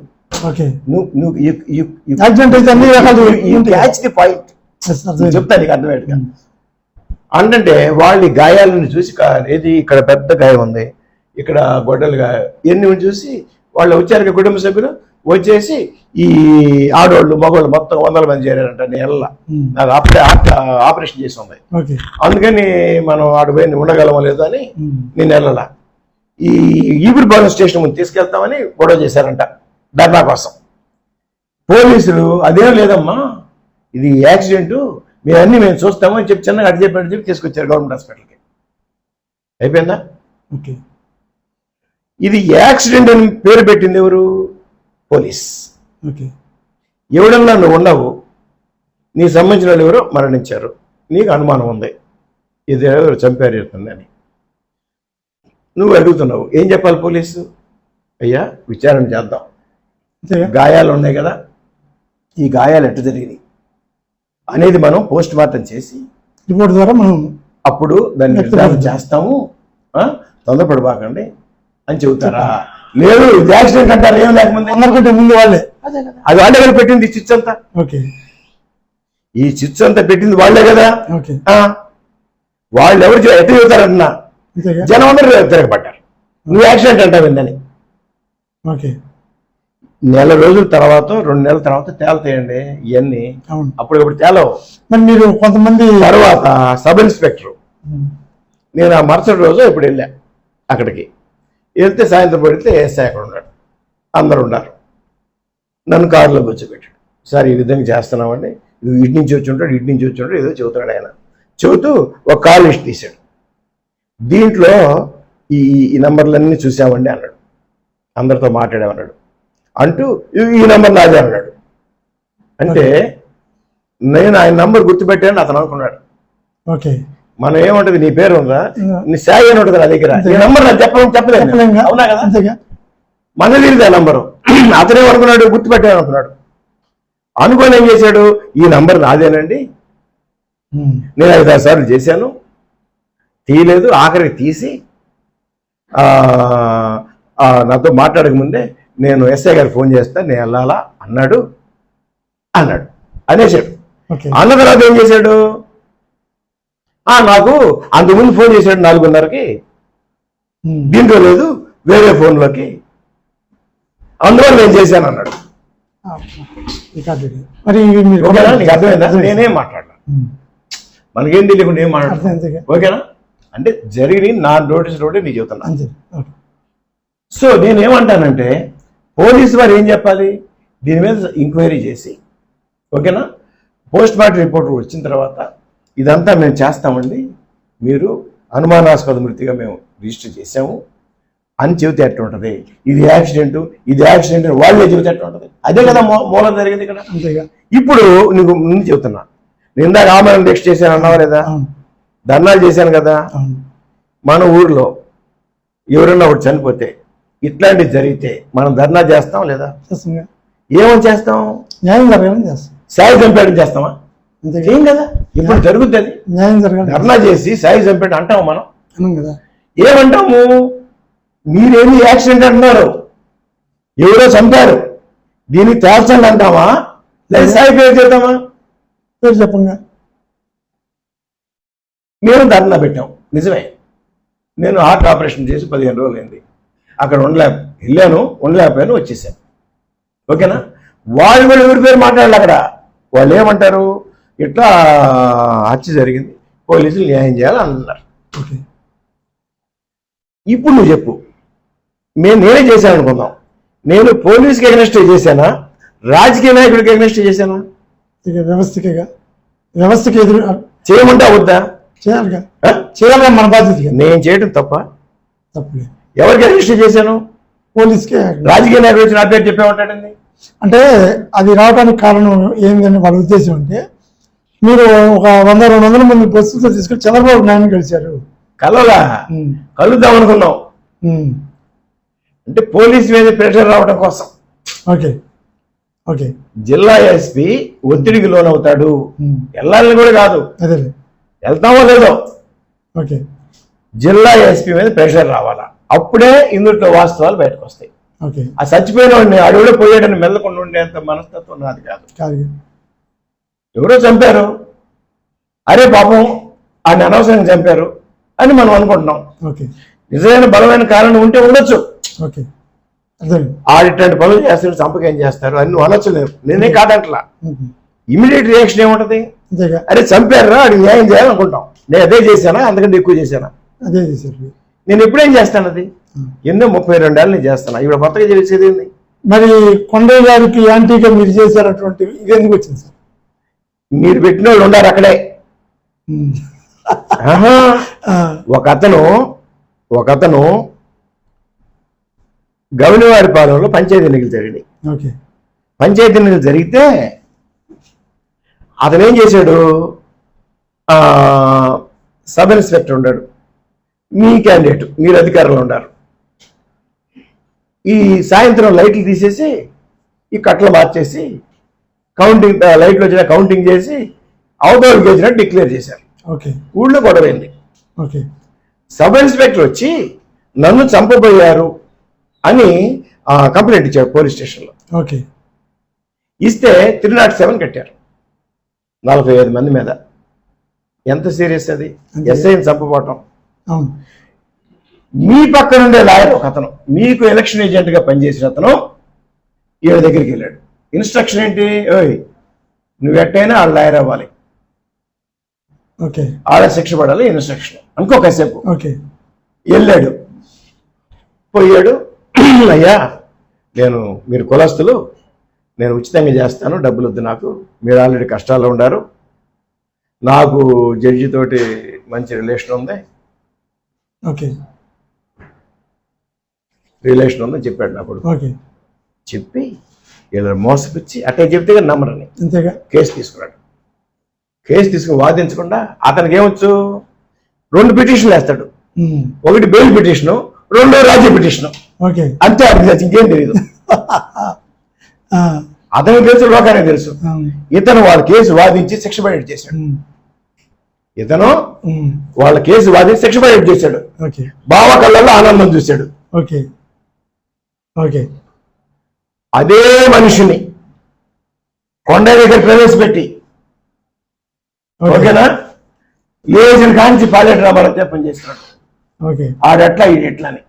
చెప్తాను నీకు అర్థమయ్యేట్టుగా. అంటే వాళ్ళ గాయాలను చూసి ఏది ఇక్కడ పెద్ద గాయం ఉంది, ఇక్కడ గొడ్డలుగా ఎన్ని చూసి వాళ్ళు వచ్చారు కుటుంబ సభ్యులు వచ్చేసి ఈ ఆడవాళ్ళు మగవాళ్ళు మొత్తం 100 మంది చేరారంట. నేను నాకు అప్పుడే ఆపరేషన్ చేసి ఉంది, అందుకని మనం ఆడ పోయి ఉండగలమో లేదో అని నేను వెళ్ళాల. ఈ ఈపురపాలెం స్టేషన్ ముందు తీసుకెళ్తామని గొడవ చేశారంట ధర్నా కోసం. పోలీసులు అదేం లేదమ్మా ఇది యాక్సిడెంట్, మేము చూస్తాము అని చెప్పి చిన్నగా అడిగి చెప్పి తీసుకొచ్చారు గవర్నమెంట్ హాస్పిటల్కి. అయిపోయిందా? ఇది యాక్సిడెంట్ అని పేరు పెట్టింది ఎవరు? పోలీస్. ఎవడన్నా నువ్వు ఉండవు, నీకు సంబంధించిన వాళ్ళు ఎవరో మరణించారు, నీకు అనుమానం ఉంది ఇది ఎవరు చంపారు చెప్తుందని, నువ్వు అడుగుతున్నావు, ఏం చెప్పాలి పోలీసు? అయ్యా విచారణ చేద్దాం, గాయాలు ఉన్నాయి కదా, ఈ గాయాలు ఎట్టు జరిగినాయి అనేది మనం పోస్ట్ మార్టం చేసి రిపోర్ట్ ద్వారా మనం అప్పుడు దాన్ని నిర్ధారణ చేస్తాము, తొందరపడిపోకండి అని చెబుతారా? లేదు ఇది యాక్సిడెంట్ అంటారు, ఏం లేకపోతే అందరికంటే ముందు వాళ్ళే అది వాళ్ళే కదా పెట్టింది ఈ చిచ్చు అంతా. ఈ చిచ్చు అంతా పెట్టింది వాళ్ళే కదా. వాళ్ళు ఎవరు ఎట్లా చెబుతారన్నా జనం అందరూ తిరగబడ్డారు, నువ్వు యాక్సిడెంట్ అంటావిందని. నెల రోజుల తర్వాత 2 నెలల తర్వాత తేలుతాయండి ఇవన్నీ, అప్పుడు తేలవు. మీరు కొంతమంది తర్వాత సబ్ ఇన్స్పెక్టర్, నేను ఆ మరుసటి రోజు ఇప్పుడు వెళ్ళా అక్కడికి, వెళ్తే సాయంత్రం పడితే ఎస్ఐ అక్కడ ఉన్నాడు, అందరు ఉన్నారు. నన్ను కారులో కూర్చోబెట్టాడు, సార్ ఈ విధంగా చేస్తున్నామండి, ఇది ఇటు నుంచి వచ్చి ఉంటాడు, ఇటు నుంచి వచ్చి ఉంటాడు, ఏదో చెబుతాడు ఆయన. చెబుతూ ఒక కాల్ లిస్ట్ తీశాడు, దీంట్లో ఈ నంబర్లన్నీ చూసామండి అన్నాడు, అందరితో మాట్లాడామన్నాడు. అంటూ ఈ నంబర్ నాదే అన్నాడు. అంటే నేను ఆయన నంబర్ గుర్తుపెట్టాను అతను అనుకున్నాడు. మనం ఏముంటది, నీ పేరు ఉందా, నీ శాఖ అని ఉంటుంది నా దగ్గర, ఈ నంబర్ నాకు చెప్పలేదు, అవునా కదా, మన తెలియదు ఆ నంబరు. అతనే అనుకున్నాడు, గుర్తుపెట్టాను అనుకున్నాడు. అనుకొని ఏం చేశాడు, ఈ నంబర్ నాదేనండి, నేను 5-6 సార్లు చేశాను, తీయలేదు, ఆఖరికి తీసి నాతో మాట్లాడక ముందే నేను ఎస్ఐ గారికి ఫోన్ చేస్తా, నేను వెళ్ళాలా అన్నాడు అనేసాడు. అన్న తర్వాత ఏం చేశాడు, నాకు అంతకుముందు ఫోన్ చేశాడు 4:30కి, దీంట్లో లేదు వేరే ఫోన్లోకి, అందువల్ల నేను చేశాను అన్నాడు. నీకు అర్థమైందా? నేనేం మాట్లాడలా, మనకేం తెలియకుండా ఏం మాట్లాడతాను, ఓకేనా? అంటే జరిగి నా నోటీస్ రోడ్డే నీకు చెబుతున్నా. సో నేనేమంటానంటే పోలీసు వారు ఏం చెప్పాలి, దీని మీద ఎంక్వైరీ చేసి ఓకేనా, పోస్ట్ మార్టం రిపోర్ట్ వచ్చిన తర్వాత ఇదంతా మేము చేస్తామండి, మీరు అనుమానాస్పద మృతిగా మేము రిజిస్టర్ చేసాము అని చెబితే ఎట్లా ఉంటుంది? ఇది యాక్సిడెంట్ అని వాళ్ళే చెబితే ఎట్లా ఉంటుంది? అదే కదా మూలం జరిగింది ఇక్కడ. అంతేగా. ఇప్పుడు నీకు ముందు చెబుతున్నా, నేను ఇందాక ఆమరణ దీక్ష చేశాను అన్నావా లేదా? ధర్నాలు చేశాను కదా. మన ఊర్లో ఎవరన్నా ఒకటి చనిపోతే ఇట్లాంటివి జరిగితే మనం ధర్నా చేస్తాం లేదా? ఏమని చేస్తాం? న్యాయం జరగాలని చేస్తాం. సాయి చంపేయడం చేస్తామా? ఏం కదా. ఇప్పుడు జరుగుతుంది, న్యాయం జరగాలి. ధర్నా చేసి సాయి చంపేయడం అంటాము మనం కదా. ఏమంటాము? మీరేమి యాక్సిడెంట్ అంటున్నారు, ఎవరో చంపారు, దీనికి తేల్చండి అంటామా లేదా సాయి పేరు చేద్దామా? పేరు చెప్పంగా. మేము ధర్నా పెట్టాం, నిజమే. నేను హార్ట్ ఆపరేషన్ చేసి 15 రోజులు అయింది. అక్కడ ఉండలేకపోయాను, వచ్చేసాను. ఓకేనా? వాళ్ళు కూడా ఎవరి పేరు మాట్లాడాలి అక్కడ. వాళ్ళు ఏమంటారు? ఇట్లా హత్య జరిగింది, పోలీసులు న్యాయం చేయాలి అన్నారు. ఇప్పుడు నువ్వు చెప్పు, నేనే చేశాను అనుకుందాం, నేను పోలీసుకి ఎగ్నెస్ట్ చేశానా, రాజకీయ నాయకుడికి ఎగ్నెస్ట్ చేశానా? వ్యవస్థకి ఎదురు చేయమంటా వద్దా? చేయాలిగా, చేయాలి మన బాధ్యత. నేను చేయడం తప్పలేదు. ఎవరికి ఎగ్నెస్ట్ చేశాను? పోలీస్కి. రాజకీయ నాయకుడు వచ్చి నా పేరు చెప్పేమంటాడండి. అంటే అది రావడానికి కారణం ఏంటని వాళ్ళ ఉద్దేశం అంటే, మీరు ఒక 100-200 మంది బస్సుతో తీసుకొని చంద్రబాబు నాయుడు కలిశారు. కలుద్దాం అనుకున్నాం. అంటే పోలీసు మీద ప్రెషర్ రావడం కోసం. ఓకే. జిల్లా ఎస్పీ ఒత్తిడికి లోనవుతాడు, వెళ్ళాలని కూడా కాదు, వెళ్తామో లేదో. జిల్లా ఎస్పీ మీద ప్రెషర్ రావాలా, అప్పుడే ఇందులో వాస్తవాలు బయటకు వస్తాయి. ఆ చచ్చిపోయిన వాడిని అడవిలో పోయాడని మెల్లకుండా ఉండేంత మనస్తత్వం నాది కాదు. ఎవరో చంపారు, అరే పాపం ఆయన అనవసరంగా చంపారు అని మనం అనుకుంటున్నాం. నిజమైన బలమైన కారణం ఉంటే ఉండొచ్చు. ఇట్లాంటి పనులు చేస్తారు, చంపకేం చేస్తారు అని నువ్వు అనొచ్చు. నేనే కాదంటలా. ఇమీడియట్ రియాక్షన్ ఏముంటది? అరే చంపారా, అది న్యాయం చేయాలనుకుంటాం. నేను అదే చేశానా, అంతకంటే ఎక్కువ చేశానా? అదే చేశారు. నేను ఎప్పుడేం చేస్తాను? అది ఎన్నో 32 ఏళ్ళు నేను చేస్తాను. ఇప్పుడు కొత్తగా చేసేది ఏంది? మరి కొండయ్య గారికి యాంటీగా మీరు చేశారటువంటి ఇది ఎందుకు వచ్చింది సార్? మీరు పెట్టిన వాళ్ళు ఉన్నారు అక్కడే. ఒక అతను గౌనివారిపాలెంలో పంచాయతీ ఎన్నికలు జరిగినాయి. పంచాయతీ ఎన్నికలు జరిగితే అతను ఏం చేశాడు? సబ్ ఇన్స్పెక్టర్ ఉన్నాడు, మీ క్యాండిడేట్, మీరు అధికారంలో ఉన్నారు. ఈ సాయంత్రం లైట్లు తీసేసి ఈ కట్టలు మార్చేసి కౌంటింగ్, లైట్లు వచ్చిన కౌంటింగ్ చేసి అవతలకి గెలిచినట్టు డిక్లేర్ చేశారు. ఊళ్ళో గొడవైంది. సబ్ ఇన్స్పెక్టర్ వచ్చి నన్ను చంపబోయారు అని కంప్లైంట్ ఇచ్చారు పోలీస్ స్టేషన్లో. ఇస్తే 307 కట్టారు 45 మంది మీద. ఎంత సీరియస్ అది? ఎస్ఐని చంపబోవటం. మీ పక్కన ఉండే లాయర్ ఒక అతను, మీకు ఎలక్షన్ ఏజెంట్ గా పనిచేసిన అతను ఈయన దగ్గరికి వెళ్ళాడు. ఇన్స్ట్రక్షన్ ఏంటి? నువ్వు ఎట్టయినా ఆ లాయర్ అవ్వాలి, ఆడ శిక్ష పడాలి, ఇన్స్ట్రక్షన్ అనుకో. కాసేపు వెళ్ళాడు, పోయాడు. అయ్యా, మీరు కులస్తులు, నేను ఉచితంగా చేస్తాను, డబ్బులు వద్దు నాకు, మీరు ఆల్రెడీ కష్టాల్లో ఉండారు, నాకు జడ్జి తోటి మంచి రిలేషన్ ఉంది చెప్పాడు నా కొడుకు. చెప్పి ఇలా మోసపిచ్చి అట్టే చెప్తే కానీ నమ్మరని కేసు తీసుకున్నాడు. కేసు తీసుకుని వాదించకుండా అతనికి ఏమొచ్చు? 2 పిటిషన్లు వేస్తాడు. ఒకటి బెయిల్ పిటిషను, 2 రాజ్య పిటిషను. అంతే, అది ఇంకేం తెలియదు. అతనికి తెలుసు, లోకానికి తెలుసు. ఇతను వాళ్ళ కేసు వాదించి శిక్ష పడేట్ చేశాడు. వాళ్ళ కేసు వాదించి శిక్ష పడేట్ చేశాడు. బావ కళ్ళల్లో ఆనందం చూశాడు. అదే మనిషిని కొండయ్య దగ్గర ప్రవేశపెట్టి, ఓకేనా, లేచిన కాంచి పాలేట రామారావు పనిచేస్తున్నాడు. ఆడెట్లా ఈడెట్లా అని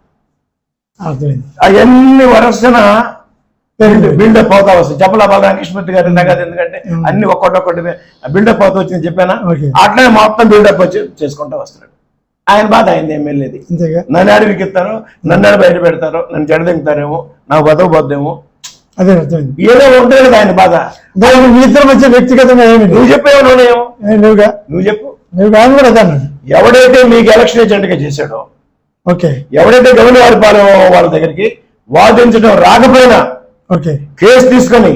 అవన్నీ వరసన బిల్డప్ అవుతా వస్తుంది. చెప్పలా బాలకృష్ణమూర్తి గారు ఇందాక, ఎందుకంటే అన్ని ఒక్కొక్కటి బిల్డప్ అవుతూ వచ్చింది చెప్పానా? అట్లనే మొత్తం బిల్డప్ వచ్చి చేసుకుంటూ వస్తున్నాడు. ఆయన బాధ అయింది, ఎమ్మెల్యేది. నన్ను అడవికి ఇస్తారు, నన్ను బయట పెడతారు, నన్ను చెడదింపుతారేమో, నాకు బతకపోద్దేమో, అదే ఏదో ఉంటుంది కదా ఆయన బాధ. మీ ఇద్దరు మధ్య వ్యక్తిగతంగా ఏమి నువ్వు చెప్పేవో నువ్వు చెప్పు. నువ్వు ఆయన కూడా అదే అన్నాడు. ఎవడైతే మీకు ఎలక్షన్ ఏజెంట్గా చేశాడో, ఓకే ఎవడైతే గవర్నర్ పాలెం వాళ్ళ దగ్గరికి వాదించడం రాకపోయినా ఓకే కేసు తీసుకొని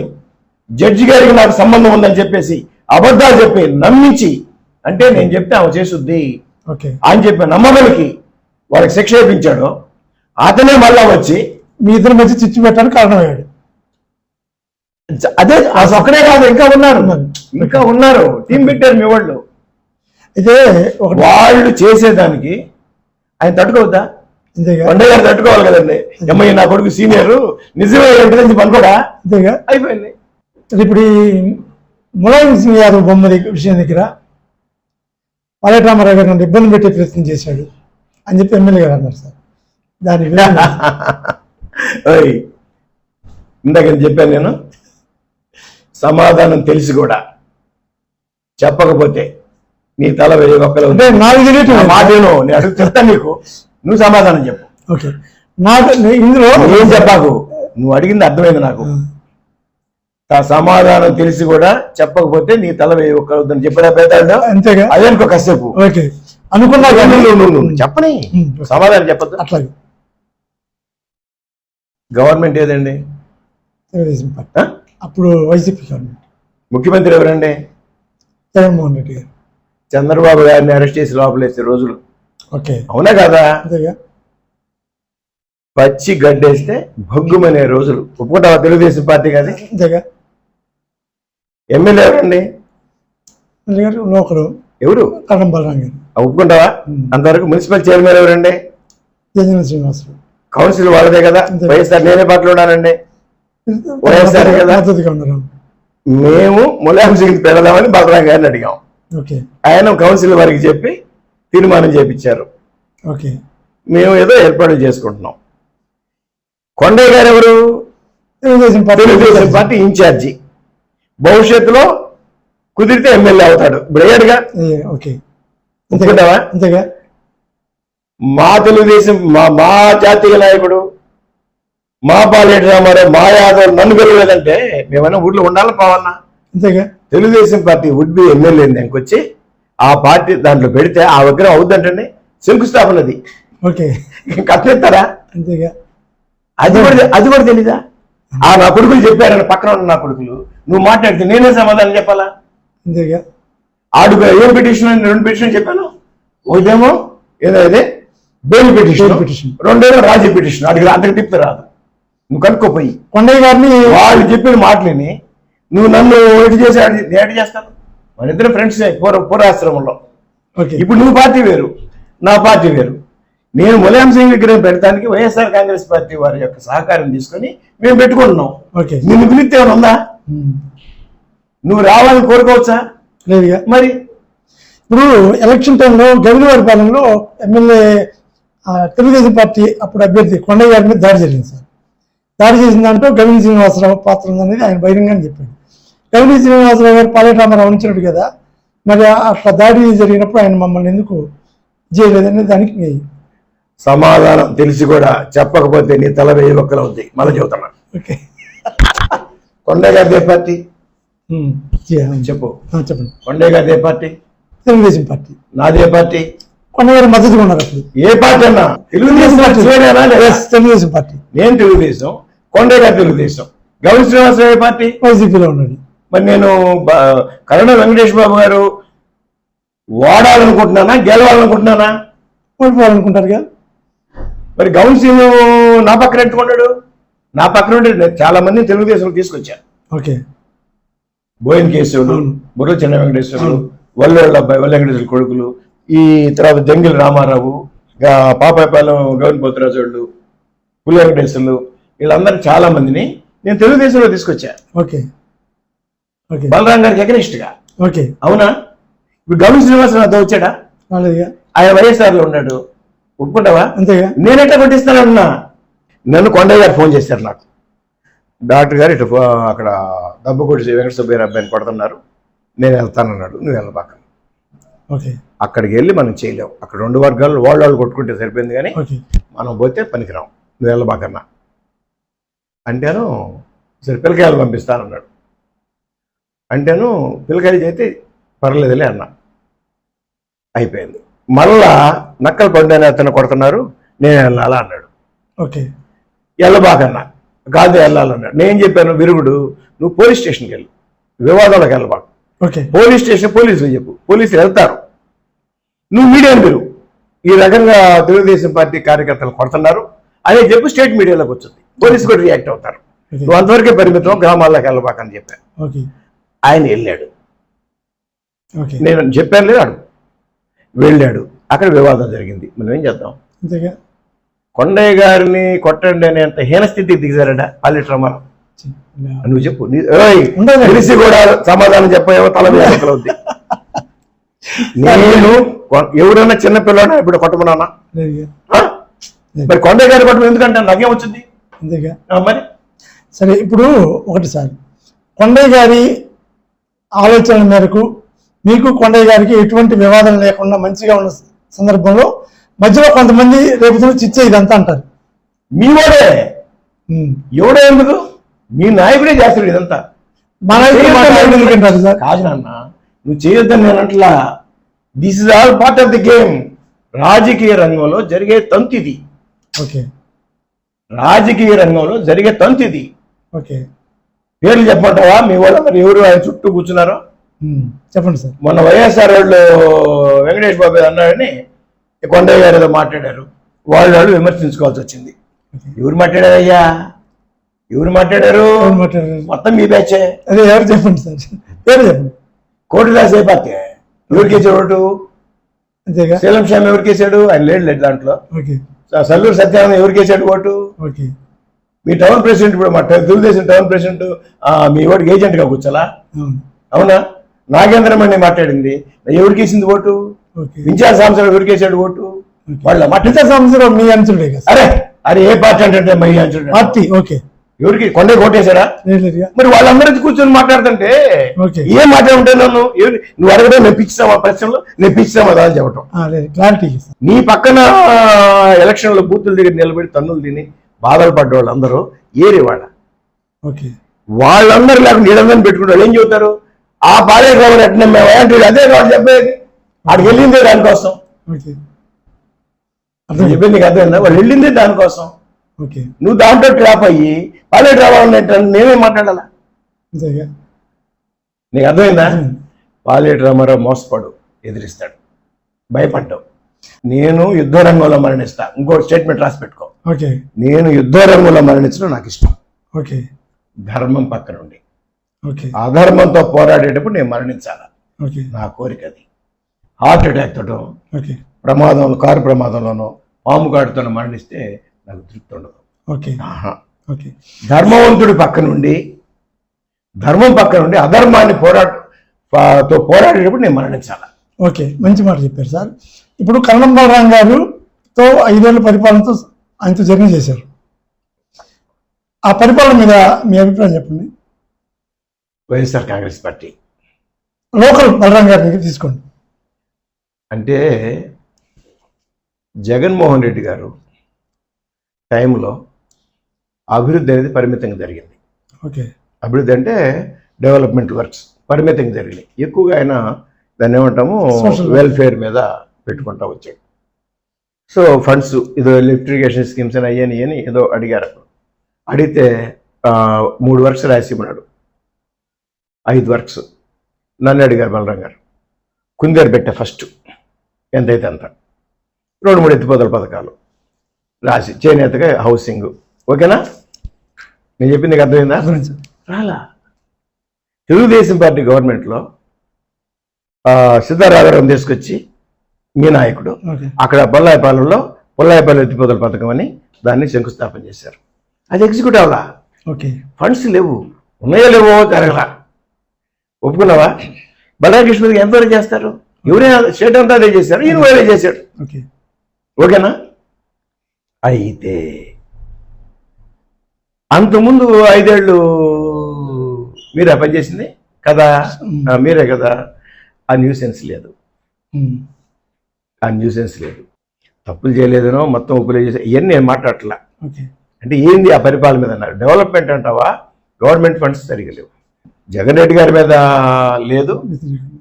జడ్జి గారికి నాకు సంబంధం ఉందని చెప్పేసి అబద్ధాలు చెప్పి నమ్మించి, అంటే నేను చెప్తే ఆమె చేసుద్ది ఓకే అని చెప్పి నమ్మబలికి వాళ్ళకి శిక్ష వేయించాడు. అతనే మళ్ళా వచ్చి మీ ఇద్దరి మధ్య చిచ్చు పెట్టడానికి కారణమయ్యాడు. అదే ఒక్కడే కాదు, ఇంకా ఉన్నారు టీం పెట్టారు మీ వాళ్ళు. అయితే ఒక వాళ్ళు చేసేదానికి ఆయన తట్టుకోవద్దా? అంతేగా కొండ గారు తట్టుకోవాలి కదండి. అమ్మాయి నా కొడుకు సీనియర్, నిజమే నుంచి పనుకోడా, అంతేగా అయిపోయింది. ఇప్పుడు ఈ ములాయం సింగ్ యాదవ్ బొమ్మ విషయం దగ్గర పాలెటి రామారావు గారు నన్ను ఇబ్బంది పెట్టే ప్రయత్నం చేశాడు అని చెప్పి ఎమ్మెల్యే గారు అన్నారు సార్. దాని ఇందాక చెప్పాను నేను, సమాధానం తెలిసి కూడా చెప్పకపోతే నీ తల వెయ్యి ఒక్కలు. అంటే నాకు తెలియటం మాటేను, నేను అడుగు చెప్తాను నీకు, నువ్వు సమాధానం చెప్పు. ఓకే నాకు ఇందులో ఏం చెప్పాకు, నువ్వు అడిగింది అర్థమైంది నాకు. సమాధానం తెలిసి కూడా చెప్పకపోతే నీ తల వెయ్యి ఒక్కలు చెప్పడా పెడతాడు. అంతేగా, అదే అనుకో కాసేపు. ఓకే అనుకున్నా కానీ నువ్వు చెప్పని సమాధానం చెప్పద్దు. అట్లాగే గవర్నమెంట్ ఏదండి? తెలుగుదేశం పార్టీ, అప్పుడు వైసీపీ గవర్నమెంట్. ముఖ్యమంత్రి ఎవరండి? జగన్మోహన్ రెడ్డి గారు. చంద్రబాబు గారిని అరెస్ట్ చేసి లోపలేసే రోజులు, ఓకే అవునా కదా? అంతేగా, పచ్చి గడ్డేస్తే భగ్గుమనే రోజులు. ఒప్పుకుంటావా? తెలుగుదేశం పార్టీ కాదు. అంతేగా. ఎమ్మెల్యే ఎవరండి? గారు లోకరు ఎవరు? కరణం బలరాం గారు. ఒప్పుకుంటావా? అంతవరకు మున్సిపల్ చైర్మన్ ఎవరండి? జంజన శ్రీనివాసరావు. కౌన్సిల్ వాళ్ళదే కదా. వైఎస్ఆర్ నేనే పార్టీలో ఉన్నానండి, వైఎస్ఆర్ కదా. మద్దతుగా ఉన్నారు. మేము ములాయం సింగ్ పెడదామని బలరాం గారిని అడిగాం. ఓకే, ఆయన కౌన్సిల్ వారికి చెప్పి తీర్మానం చేపించారు. ఓకే, మేము ఏదో ఏర్పాటు చేసుకుంటున్నాం. కొండయ్య గారు ఎవరు? Telugu Desam party incharge. భవిష్యత్తులో కుదిరితే ఎమ్మెల్యే అవుతాడు. ఇప్పుడు అయ్యాడుగా. ఓకే, ఒప్పుకుంటావా? అంతేగా. మా తెలుగుదేశం మా జాతీయ నాయకుడు మా పాలెటి రామారావు, మా యాదవ్ నన్ను గెలవలేదంటే మేమైనా ఊర్లో ఉండాలని పోవన్నా? అంతేగా. Telugu Desam party would be MLA ఇంకొచ్చి ఆ పార్టీ దాంట్లో పెడితే ఆ విగ్రహం అవుద్దంటండి. శంకుస్థాపనది. ఓకే, కట్టెత్తారా? అంతేగా. అది కూడా తెలీదా? నా కొడుకులు చెప్పారని పక్కన ఉన్న నా కొడుకులు, నువ్వు మాట్లాడితే నేనే సమాధానం చెప్పాలా? అంతేగా. ఆడు ఏం పిటిషన్ అని 2 పిటిషన్ చెప్పాను. ఒకటేమో ఏదో అదే బెయిల్ పిటిషన్, రెండేమో రాజీ పిటిషన్. అడిగి అంతకు తిప్పి రాదు. నువ్వు కనుక్కోపోయి కొండయ్య గారిని వాళ్ళు చెప్పిన మాటలని నువ్వు నన్ను ఎటు చేసి ఎటు చేస్తాను? మన ఇద్దరు ఫ్రెండ్స్ పూర్వాశ్రమంలో. ఇప్పుడు నువ్వు పార్టీ వేరు, నా పార్టీ వేరు. నేను ములాయం సింగ్ విగ్రహం పెడతానికి వైఎస్ఆర్ కాంగ్రెస్ పార్టీ వారి యొక్క సహకారం తీసుకొని మేము పెట్టుకుంటున్నాం. నిన్ను పిలిస్తే ఏమైనా ఉందా? నువ్వు రావాలని కోరుకోవచ్చా? లేదుగా. మరి ఇప్పుడు ఎలక్షన్ టైంలో గవినవారిపాలెంలో ఎమ్మెల్యే తెలుగుదేశం పార్టీ అప్పుడు అభ్యర్థి కొండయ్య గారి మీద దాడి జరిగింది సార్. దాడి చేసిన దాంట్లో గవిని శ్రీనివాసరావు పాత్ర ఉందనేది ఆయన బహిరంగంగా చెప్పాడు. గవిని శ్రీనివాసరావు గారు పాలెటి రామారావు ఉంచినట్టు కదా, మరి అట్లా దాడి జరిగినప్పుడు ఆయన మమ్మల్ని ఎందుకు చేయలేదనే దానికి సమాధానం తెలిసి కూడా చెప్పకపోతే నీ తల వెయ్యి ఒక్కలు అవుతాయి. మళ్ళీ చెబుతున్నా. ఓకే, కొండయ్య గారి ఏ పార్టీ చెప్పు, చెప్పండి. కొండయ్య గారి ఏ పార్టీ? తెలుగుదేశం పార్టీ. నాదే పార్టీ. కొండయ్య గారు మద్దతుగా ఉన్నారు అప్పుడు. ఏ పార్టీ అన్నా? తెలుగుదేశం పార్టీ. తెలుగుదేశం పార్టీ. నేను తెలుగుదేశం, కొండయ్య గారు తెలుగుదేశం. గౌరీ శ్రీనివాసరావు ఏ పార్టీ? వైసీపీలో ఉన్నాడు. మరి నేను కరుణ వెంకటేష్ బాబు గారు వాడాలనుకుంటున్నానా గెలవాలనుకుంటున్నానా? ఓడిపోవాలనుకుంటారు కదా. మరి గౌన్ సింగ్ నా పక్కన ఎట్టుకున్నాడు. నా పక్కన ఉండి చాలా మందిని తెలుగుదేశంలో తీసుకొచ్చాను. ఓకే, బోయిన్ కేశవులు, బుర్ర చిన్న వెంకటేశ్వరులు, వల్లేళ్ళ అబ్బాయి వల్ల వెంకటేశ్వర కొడుకులు, ఈ తర్వాత జంగిల్ రామారావు, పాపాయపాలెం గౌన్ పోతురాజు వాళ్ళు, పులి వెంకటేశ్వర్లు, వీళ్ళందరూ చాలా మందిని నేను తెలుగుదేశంలో తీసుకొచ్చా. Okay, okay. బలరాం గారికి ఎగనిస్ట్గా. ఓకే, అవునా? ఇప్పుడు గౌన్ శ్రీనివాసరావు వచ్చాడా? ఆయన వైఎస్ఆర్ లో ఉన్నాడు. ఒప్పుకుంటావా? అంతేగా. నేనెట్లా కొట్టిస్తానన్నా? నన్ను కొండయ్య గారు ఫోన్ చేశారు నాకు. డాక్టర్ గారు ఇటు అక్కడ దెబ్బకొట్టి వెంకట సుబ్బయ్య అబ్బాయిని కొడుతున్నారు, నేను వెళ్తానన్నాడు. నువ్వు వెళ్ళబాక. ఓకే, అక్కడికి వెళ్ళి మనం చేయలేవు. అక్కడ 2 వర్గాలు వాళ్ళు కొట్టుకుంటే సరిపోయింది, కానీ మనం పోతే పనికిరాం. నువ్వు వెళ్ళబాకన్నా అంటేను సరే పిల్లకాయలు పంపిస్తానన్నాడు. అంటేను పిల్లకాయలు చేస్తే పర్లేదులే అన్నా. అయిపోయింది. మళ్ళా నక్కల కొండ అతను కొడుతున్నారు, నేను వెళ్ళాలా అన్నాడు. ఓకే. వెళ్ళబాకన్నా, కాదు వెళ్ళాలన్నాడు. నేను చెప్పాను, విరుగుడు నువ్వు పోలీస్ స్టేషన్కి వెళ్ళు, వివాదాలకు వెళ్ళబాకు. ఓకే. పోలీస్ స్టేషన్ పోలీసులు చెప్పు, పోలీసులు వెళ్తారు. నువ్వు మీడియాను తిరుగు, ఈ రకంగా తెలుగుదేశం పార్టీ కార్యకర్తలు కొడుతున్నారు అదే చెప్పు, స్టేట్ మీడియాలోకి వచ్చింది, పోలీసు కూడా రియాక్ట్ అవుతారు. నువ్వు అంతవరకే పరిమితం, గ్రామాల్లోకి వెళ్ళబాకని చెప్పాను. ఆయన వెళ్ళాడు, నేను చెప్పాను లేదు, అడుగు వెళ్ళాడు. అక్కడ వివాదం జరిగింది. మనం ఏం చేద్దాం? కొండయ్య గారిని కొట్టండి అనేంత హీనస్థితికి దిగజారడా పాలిటర్ రామారావు? నువ్వు చెప్పు, తెలిసి కూడా సమాధానం చెప్పేవో తల మీద అవుద్ది. నేను ఎవరైనా చిన్నపిల్లడా ఇప్పుడు కొట్టమన్నా? మరి కొండయ్య గారి కొట్టడం ఎందుకంటే నాకేం వచ్చింది మరి? సరే, ఇప్పుడు ఒకటి సార్, కొండయ్య గారి ఆలోచన మేరకు మీకు కొండయ్య గారికి ఎటువంటి వివాదం లేకుండా మంచిగా ఉన్న సందర్భంలో మధ్యలో కొంతమంది రేపు చిచ్చే ఇదంతా అంటారు. మీ వాడే ఎవడే, ఎందుకు మీ నాయకుడే చేస్తాడు ఇదంతా. మా నాయకుడు సార్ కాదు నాన్న, నువ్వు చేయొద్దని నేను అంటలా. This is all part of the game. రాజకీయ రంగంలో జరిగే తంతు ఇది. ఓకే. రాజకీయ రంగంలో జరిగే తంతు ఇది. ఓకే. పేర్లు చెప్పమంటావా? మీ వాళ్ళందరూ ఎవరు ఆయన చుట్టూ కూర్చున్నారో చెప్పండి సార్. మొన్న వైఎస్ఆర్ వాళ్ళు వెంకటేష్ బాబు అన్నాడని కొండయ్య గారు ఏదో మాట్లాడారు, వాళ్ళు విమర్శించుకోవాల్సి వచ్చింది. ఎవరు మాట్లాడారయ్యా? ఎవరు మాట్లాడారు? మొత్తం మీ బ్యాచే. అదే ఎవరు చెప్పండి సార్, పేరు చెప్పండి. కోటిదాస్ అయిపోతే ఎవరికి వేసాడు ఓటు? అంతేగా. శీలం శ్యామ్ ఎవరికి వేసాడు? ఆయన లేడు దాంట్లో. ఓకే. సల్లూరు సత్యానంద ఎవరికి వేసాడు ఓటు? ఓకే. మీ టౌన్ ప్రెసిడెంట్, ఇప్పుడు మా తెలుగుదేశం టౌన్ ప్రెసిడెంట్ మీ ఓటుకి ఏజెంట్ గా కూర్చోలా? అవునా? నాగేంద్రమణి మాట్లాడింది, ఎవరికి వేసింది ఓటు? వించాల సాంబశివరావు ఎవరికి వేసాడు ఓటు? వాళ్ళ వించాల సాంబశివరావు మీ అంచుడే. అరే అరే ఏ పార్టీ అంటే మై అంచుడు పార్టీ. ఓకే. ఎవరికి కొండే ఓటేశారా? మరి వాళ్ళందరూ కూర్చొని మాట్లాడుతుంటే ఏం మాట్లాడుంటే నువ్వు అడగడం నెప్పించావా? ప్రశ్నలో నెప్పించావా అని చెప్పటం క్లారిటీ. నీ పక్కన ఎలక్షన్ లో బూతుల దగ్గర నిలబడి తన్నులు తిని బాధలు పడ్డ వాళ్ళందరూ ఏరి వాళ్ళ. ఓకే. వాళ్ళందరూ లేకుండా వీళ్ళందరినీ పెట్టుకుంటారు. ఏం చెబుతారు? ఆ పాలేరు ఎట్లా మేము అదే కాదు చెప్పేది. అక్కడికి వెళ్ళిందే దానికోసం. చెప్పింది నీకు అర్థమైందా? వాళ్ళు వెళ్ళిందే దానికోసం. నువ్వు దాంట్లో ట్రాప్ అయ్యి పాలేరు రావాలంటే నేనేం మాట్లాడాలా? నీకు అర్థమైందా? పాలేరు రామారావు మోసపడు, ఎదిరిస్తాడు, భయపడ్డావు. నేను యుద్ధ రంగంలో మరణిస్తా. ఇంకో స్టేట్మెంట్ రాసి పెట్టుకో. నేను యుద్ధ రంగంలో మరణించడం నాకు ఇష్టం. ధర్మం పక్కన ఉండి అధర్మంతో పోరాడేటప్పుడు నేను మరణించాలా, నా కోరిక అది. హార్ట్ అటాక్ తోటో ప్రమాదంలో, కారు ప్రమాదంలోనో, పాము కాటుతో మరణిస్తే నాకు తృప్తి ఉండదు. ధర్మవంతుడి పక్క నుండి, ధర్మం పక్క నుండి అధర్మాన్ని పోరాడేటప్పుడు నేను మరణించాలా. ఓకే, మంచి మాట చెప్పారు సార్. ఇప్పుడు కరణం బలరాం గారుతో 5 ఏళ్ళ పరిపాలనతో ఆయనతో జర్నీ చేశారు. ఆ పరిపాలన మీద మీ అభిప్రాయం చెప్పండి. వైఎస్ఆర్ కాంగ్రెస్ పార్టీ లోకల్ బలరాం గారిని తీసుకోండి. అంటే జగన్మోహన్ రెడ్డి గారు టైంలో అభివృద్ధి అనేది పరిమితంగా జరిగింది. ఓకే. అభివృద్ధి అంటే డెవలప్మెంట్ వర్క్స్ పరిమితంగా జరిగినాయి. ఎక్కువగా ఆయన దాన్ని ఏమంటాము వెల్ఫేర్ మీద పెట్టుకుంటా వచ్చాడు. సో ఫండ్స్ ఏదో ఎలక్ట్రిఫికేషన్ స్కీమ్స్ అని అయ్యని ఏదో అడిగారు. అడిగితే 3 వర్క్స్ రాసి ఉన్నాడు, 5 వర్క్స్ నన్ను అడిగారు బలరాం గారు. కుందేరు పెట్టే ఫస్ట్ ఎంతైతే అంత, 2-3 ఎత్తిపోతల పథకాలు రాసి చేనేతగా హౌసింగ్. ఓకేనా? నేను చెప్పింది నీకు అర్థమైందా? రాలా. తెలుగుదేశం పార్టీ గవర్నమెంట్లో సిద్ధారాఘవరావు తీసుకొచ్చి మీ నాయకుడు అక్కడ పొల్లాయిపాలెం ఎత్తిపోతల పథకం అని దాన్ని శంకుస్థాపన చేశారు. అది ఎగ్జిక్యూట్ అవ్వాలా. ఓకే. ఫండ్స్ లేవు, ఉన్నాయో లేవో జరగలా. ఒప్పుకున్నావా? బలరామకృష్ణకి ఎంతవరకు చేస్తారు? ఎవరైనా స్టేట్ అంతా అదే చేశారు, ఈయన వేరే చేశాడు. ఓకేనా? అయితే అంతకుముందు 5 ఏళ్ళు మీరే పనిచేసింది కదా, మీరే కదా. ఆ న్యూసెన్స్ లేదు, ఆ న్యూసెన్స్ లేదు. తప్పులు చేయలేదనో మొత్తం ఉప్పులే చేసా ఇవన్నీ నేను మాట్లాడట్లా. అంటే ఏంది ఆ పరిపాలన మీద అన్నారు. డెవలప్మెంట్ అంటావా? గవర్నమెంట్ ఫండ్స్ సరిగా లేవు. జగన్ రెడ్డి గారి మీద లేదు,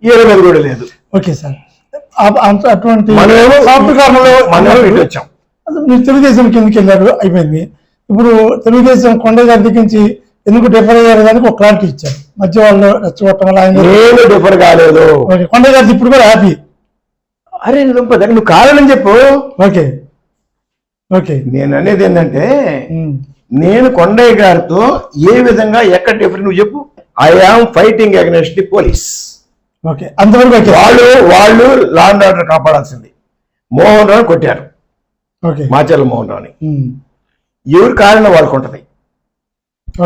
ఈయన మీద కూడా లేదు. ఓకే సార్, అటువంటి మనమేమో సాఫ్ట్ కార్నర్లో మనమేమో ఇటు వచ్చాం. మీరు తెలుగుదేశం కిందకి వెళ్ళారు, అయిపోయింది. ఇప్పుడు తెలుగుదేశం కొండ గారి దగ్గర నుంచి ఎందుకు డిఫర్ అయ్యారు దానికి ఒక క్లారిటీ ఇచ్చారు. మధ్య వాళ్ళు రెచ్చగొట్టడం వల్ల ఆయన నేను డిఫర్ కాలేదు. ఓకే, కొండ గారి ఇప్పుడు కూడా హ్యాపీ. అరే నువ్వు కారణం చెప్పు. ఓకే ఓకే, నేను అనేది ఏంటంటే నేను కొండయ్య గారితో ఏ విధంగా ఎక్కడ డిఫరెంట్ నువ్వు చెప్పు. I am fighting against the police. Okay, అంతవరకు ఓకే. వాళ్ళు లా అండ్ ఆర్డర్ కాపాడాల్సింది. మోహన్ రావు కొట్టారు, ఓకే, మాచర్ల మోహన్ రావుని. ఎవరి కారణం వాళ్ళకు ఉంటది.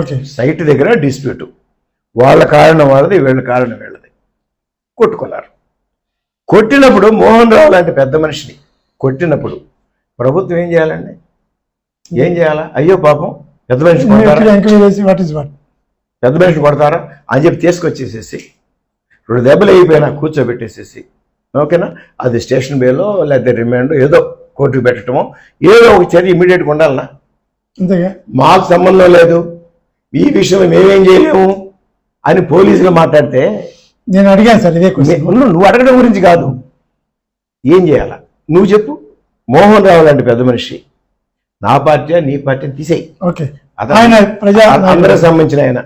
ఓకే, సైట్ దగ్గర డిస్ప్యూట్, వాళ్ళ కారణం వాళ్ళది, వీళ్ళ కారణం వీళ్ళది. కొట్టుకున్నారు. కొట్టినప్పుడు మోహన్ రావు లాంటి పెద్ద మనిషిని కొట్టినప్పుడు ప్రభుత్వం ఏం చేయాలండి? ఏం చేయాలా? అయ్యో పాపం పెద్ద మనిషి పెద్ద మనిషిని కొడతారా అని చెప్పి తీసుకొచ్చేసేసి 2 దెబ్బలు అయిపోయినా కూర్చోబెట్టేసేసి, ఓకేనా, అది స్టేషన్ బేలో లేదా రిమాండ్ ఏదో కోర్టుకు పెట్టడమో ఏదో ఒక చర్య ఇమీడియట్గా ఉండాలనా? అంతేగా, మాకు సంబంధం లేదు, ఈ విషయంలో మేమేం చేయలేము అని పోలీసులు మాట్లాడితే నేను అడిగాను సార్ ఇదే నువ్వు అడగడం గురించి కాదు, ఏం చేయాలా నువ్వు చెప్పు. మోహన్ రావు లాంటి పెద్ద మనిషి నా పార్టీ నీ పార్టీని తీసేయి. ఓకే, అందరికి సంబంధించిన ఆయన.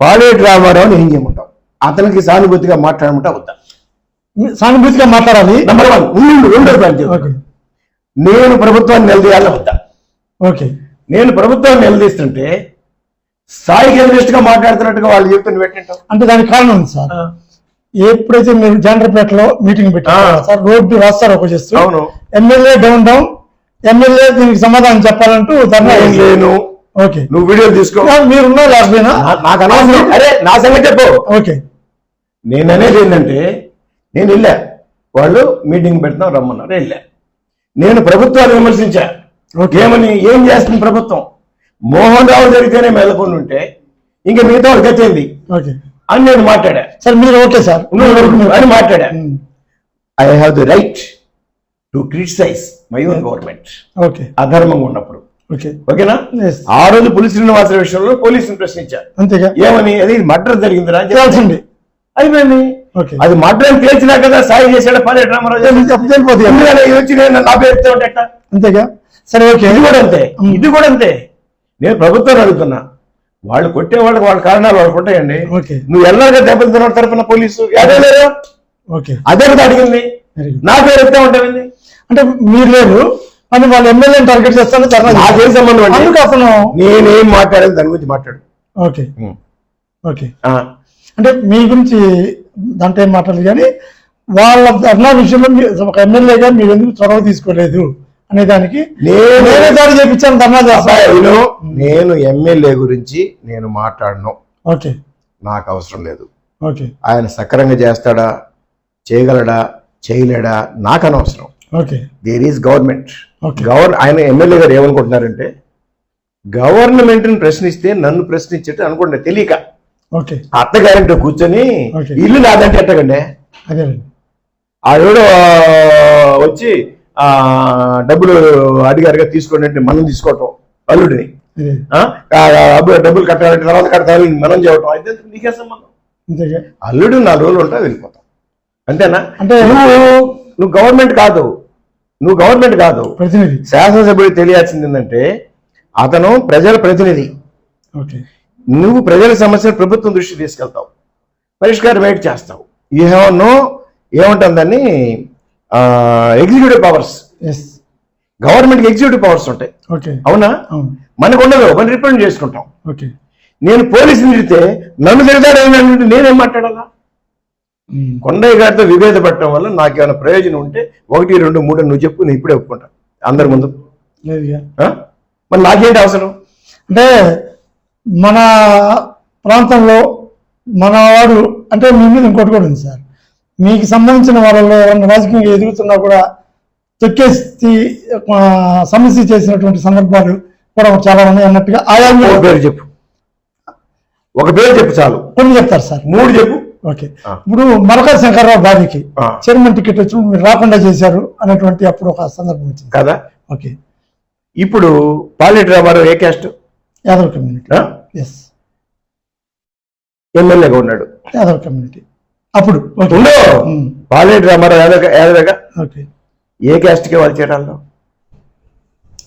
పాలేటి రామారావుని ఏం చేయమంటావు? అతనికి సానుభూతిగా మాట్లాడమంటా వద్దా? సానుభూతిగా మాట్లాడాలి. నెంబర్ 1. నేను ప్రభుత్వాన్ని నిలదీయాలని వద్దా? ఓకే, నేను ప్రభుత్వాన్ని నిలదీస్తుంటే స్థాయి జర్నలిస్ట్ గా మాట్లాడుతున్నట్టుగా వాళ్ళు చెప్తున్న పెట్టింటాం అంటే దానికి కారణం ఉంది సార్. ఎప్పుడైతే మీరు జనరల్పేటలో మీటింగ్ పెట్టారు సార్, రోడ్డు రాస్తారు ఒక చేస్తూ ఎమ్మెల్యే డౌన్ ఎమ్మెల్యే దీనికి సమాధానం చెప్పాలంటూ ధర్నా లేను. ఓకే, నువ్వు వీడియో తీసుకో. మీరున్నా లేకపోయినా నాకు అనవసరం. అరే నా సంగతి చెప్పు. ఓకే, నేను అనేది ఏంటంటే నేను వెళ్ళా, వాళ్ళు మీటింగ్ పెడతాం రమ్మన్నారు, వెళ్ళా. నేను ప్రభుత్వాన్ని విమర్శించా. ఏమని? ఏం చేస్తుంది ప్రభుత్వం? మోహన్ రావు జరిగితేనే మెదకుండా ఉంటే ఇంకా మిగతా వాళ్ళు గచ్చింది అని నేను మాట్లాడా. సార్ మీరు ఓకే సార్ అని మాట్లాడా. I have the right to criticise my own government okay అధర్మంగా ఉన్నప్పుడు. ఓకేనా? ఆ రోజు పులి శ్రీనివాసరావు విషయంలో పోలీసుని ప్రశ్నించారు. అంతేగా, ఏమని? అది మర్డర్ జరిగిందిరా అని తెలిసింది. అయిపోయింది. అది మర్డర్ అని తేల్చినా కదా సాయి చేశాడు పాలేటి రామారావు వచ్చి నేను నా పేరుతో ఉంటేట. అంతేగా, సరే ఓకే. ఇది కూడా అంతే, ఇది కూడా అంతే. నేను ప్రభుత్వాన్ని అడుగుతున్నా, వాళ్ళు కొట్టే వాళ్ళకి వాళ్ళ కారణాలు వాళ్ళకు ఉంటాయండి. నువ్వు ఎల్లగా దెబ్బతిన్న తరపున పోలీసు లేరు, అదే కదా అడిగింది. నా పేరు ఎత్తే ఉంటాయింది అంటే మీరు లేరు అని వాళ్ళు ఎమ్మెల్యేని టార్గెట్ చేస్తాను. నాకేం సంబంధం అండి? అతను నేనేం మాట్లాడేది దాని గురించి మాట్లాడు. ఓకే ఓకే, అంటే మీ గురించి దాంట్లో ఏం మాట్లాడలేదు కానీ వాళ్ళ ధర్నా విషయంలో ఒక ఎమ్మెల్యేగా మీరు ఎందుకు చొరవ తీసుకోలేదు అనే దానికి నేనే దాడి చేయించాను ధర్నా చేస్తాను. నేను ఎమ్మెల్యే గురించి నేను మాట్లాడను. ఓకే, నాకు అవసరం లేదు. ఓకే, ఆయన సక్రమంగా చేస్తాడా, చేయగలడా, చేయలేడా నాకు అనవసరం. Okay, there is government. ఆయన ఎమ్మెల్యే గారు ఏమనుకుంటున్నారంటే గవర్నమెంట్ ని ప్రశ్నిస్తే నన్ను ప్రశ్నించేట్టు అనుకుంటున్నా తెలియక. ఓకే, అత్తగారింటో కూర్చొని ఇల్లు నాదంటే ఎట్టకండి. ఆవిడ వచ్చి డబ్బులు అడిగారుగా తీసుకోండి అంటే మనం తీసుకోవటం, అల్లుడిని డబ్బులు కట్టాలంటే తర్వాత కట్టాలి మనం చేయటం, అయితే నీకే సంబంధం. అల్లుడు 4 రోజులు ఉంటా వెళ్ళిపోతాం, అంతేనా? అంటే నువ్వు గవర్నమెంట్ కాదు, నువ్వు గవర్నమెంట్ కాదు, ప్రతినిధి. శాసనసభ్యుడు తెలియాల్సింది ఏంటంటే అతను ప్రజల ప్రతినిధి. నువ్వు ప్రజల సమస్యలు ప్రభుత్వం దృష్టి తీసుకెళ్తావు, పరిష్కారం ఏంటి చేస్తావు. యూ హ్యావ్ నో ఏముంటుందని ఎగ్జిక్యూటివ్ పవర్స్. గవర్నమెంట్కి ఎగ్జిక్యూటివ్ పవర్స్ ఉంటాయి, అవునా? మనకు ఉండదు, మనం రిప్రజెంట్ చేసుకుంటాం. నేను పోలీసుని తిడితే నన్ను తిడతాడేమంటే నేనేం మాట్లాడాలా? కొండయ్య గారితో విభేదపడటం వల్ల నాకేమైనా ప్రయోజనం ఉంటే 1, 2, 3 నువ్వు చెప్పు, నేను ఇప్పుడే ఒప్పుకుంటా అందరి ముందు. మరి నాకేంటి అవసరం? అంటే మన ప్రాంతంలో మన వాడు అంటే మీ మీద ఇంకోటి కూడా ఉంది సార్, మీకు సంబంధించిన వాళ్ళలో ఎవరైనా రాజకీయంగా ఎదుగుతున్నా కూడా తొక్కేసి సమస్య చేసినటువంటి సందర్భాలు కూడా చాలా ఉన్నాయి అన్నట్టుగా. ఆయా పేరు చెప్పు, ఒక పేరు చెప్పు చాలు. కొన్ని చెప్తారు సార్, 3 చెప్పు. ఓకే, ఇప్పుడు మరకర శంకర్రావు భార్యకి చైర్మన్ టికెట్ వచ్చి మీరు రాకుండా చేశారు అనేటువంటి అప్పుడు ఒక సందర్భం వచ్చింది కదా. ఓకే, ఇప్పుడు పాలేటి రామారావు ఏ క్యాస్ట్? యాదవ్ కమ్యూనిటీ. ఎమ్మెల్యేగా ఉన్నాడు, యాదవ్ కమ్యూనిటీ. అప్పుడు ఓకే. ఉండు పాలేటి రామారావు యాదవేగా ఓకే ఏ క్యాస్ట్కి వాళ్ళు చేయడంలో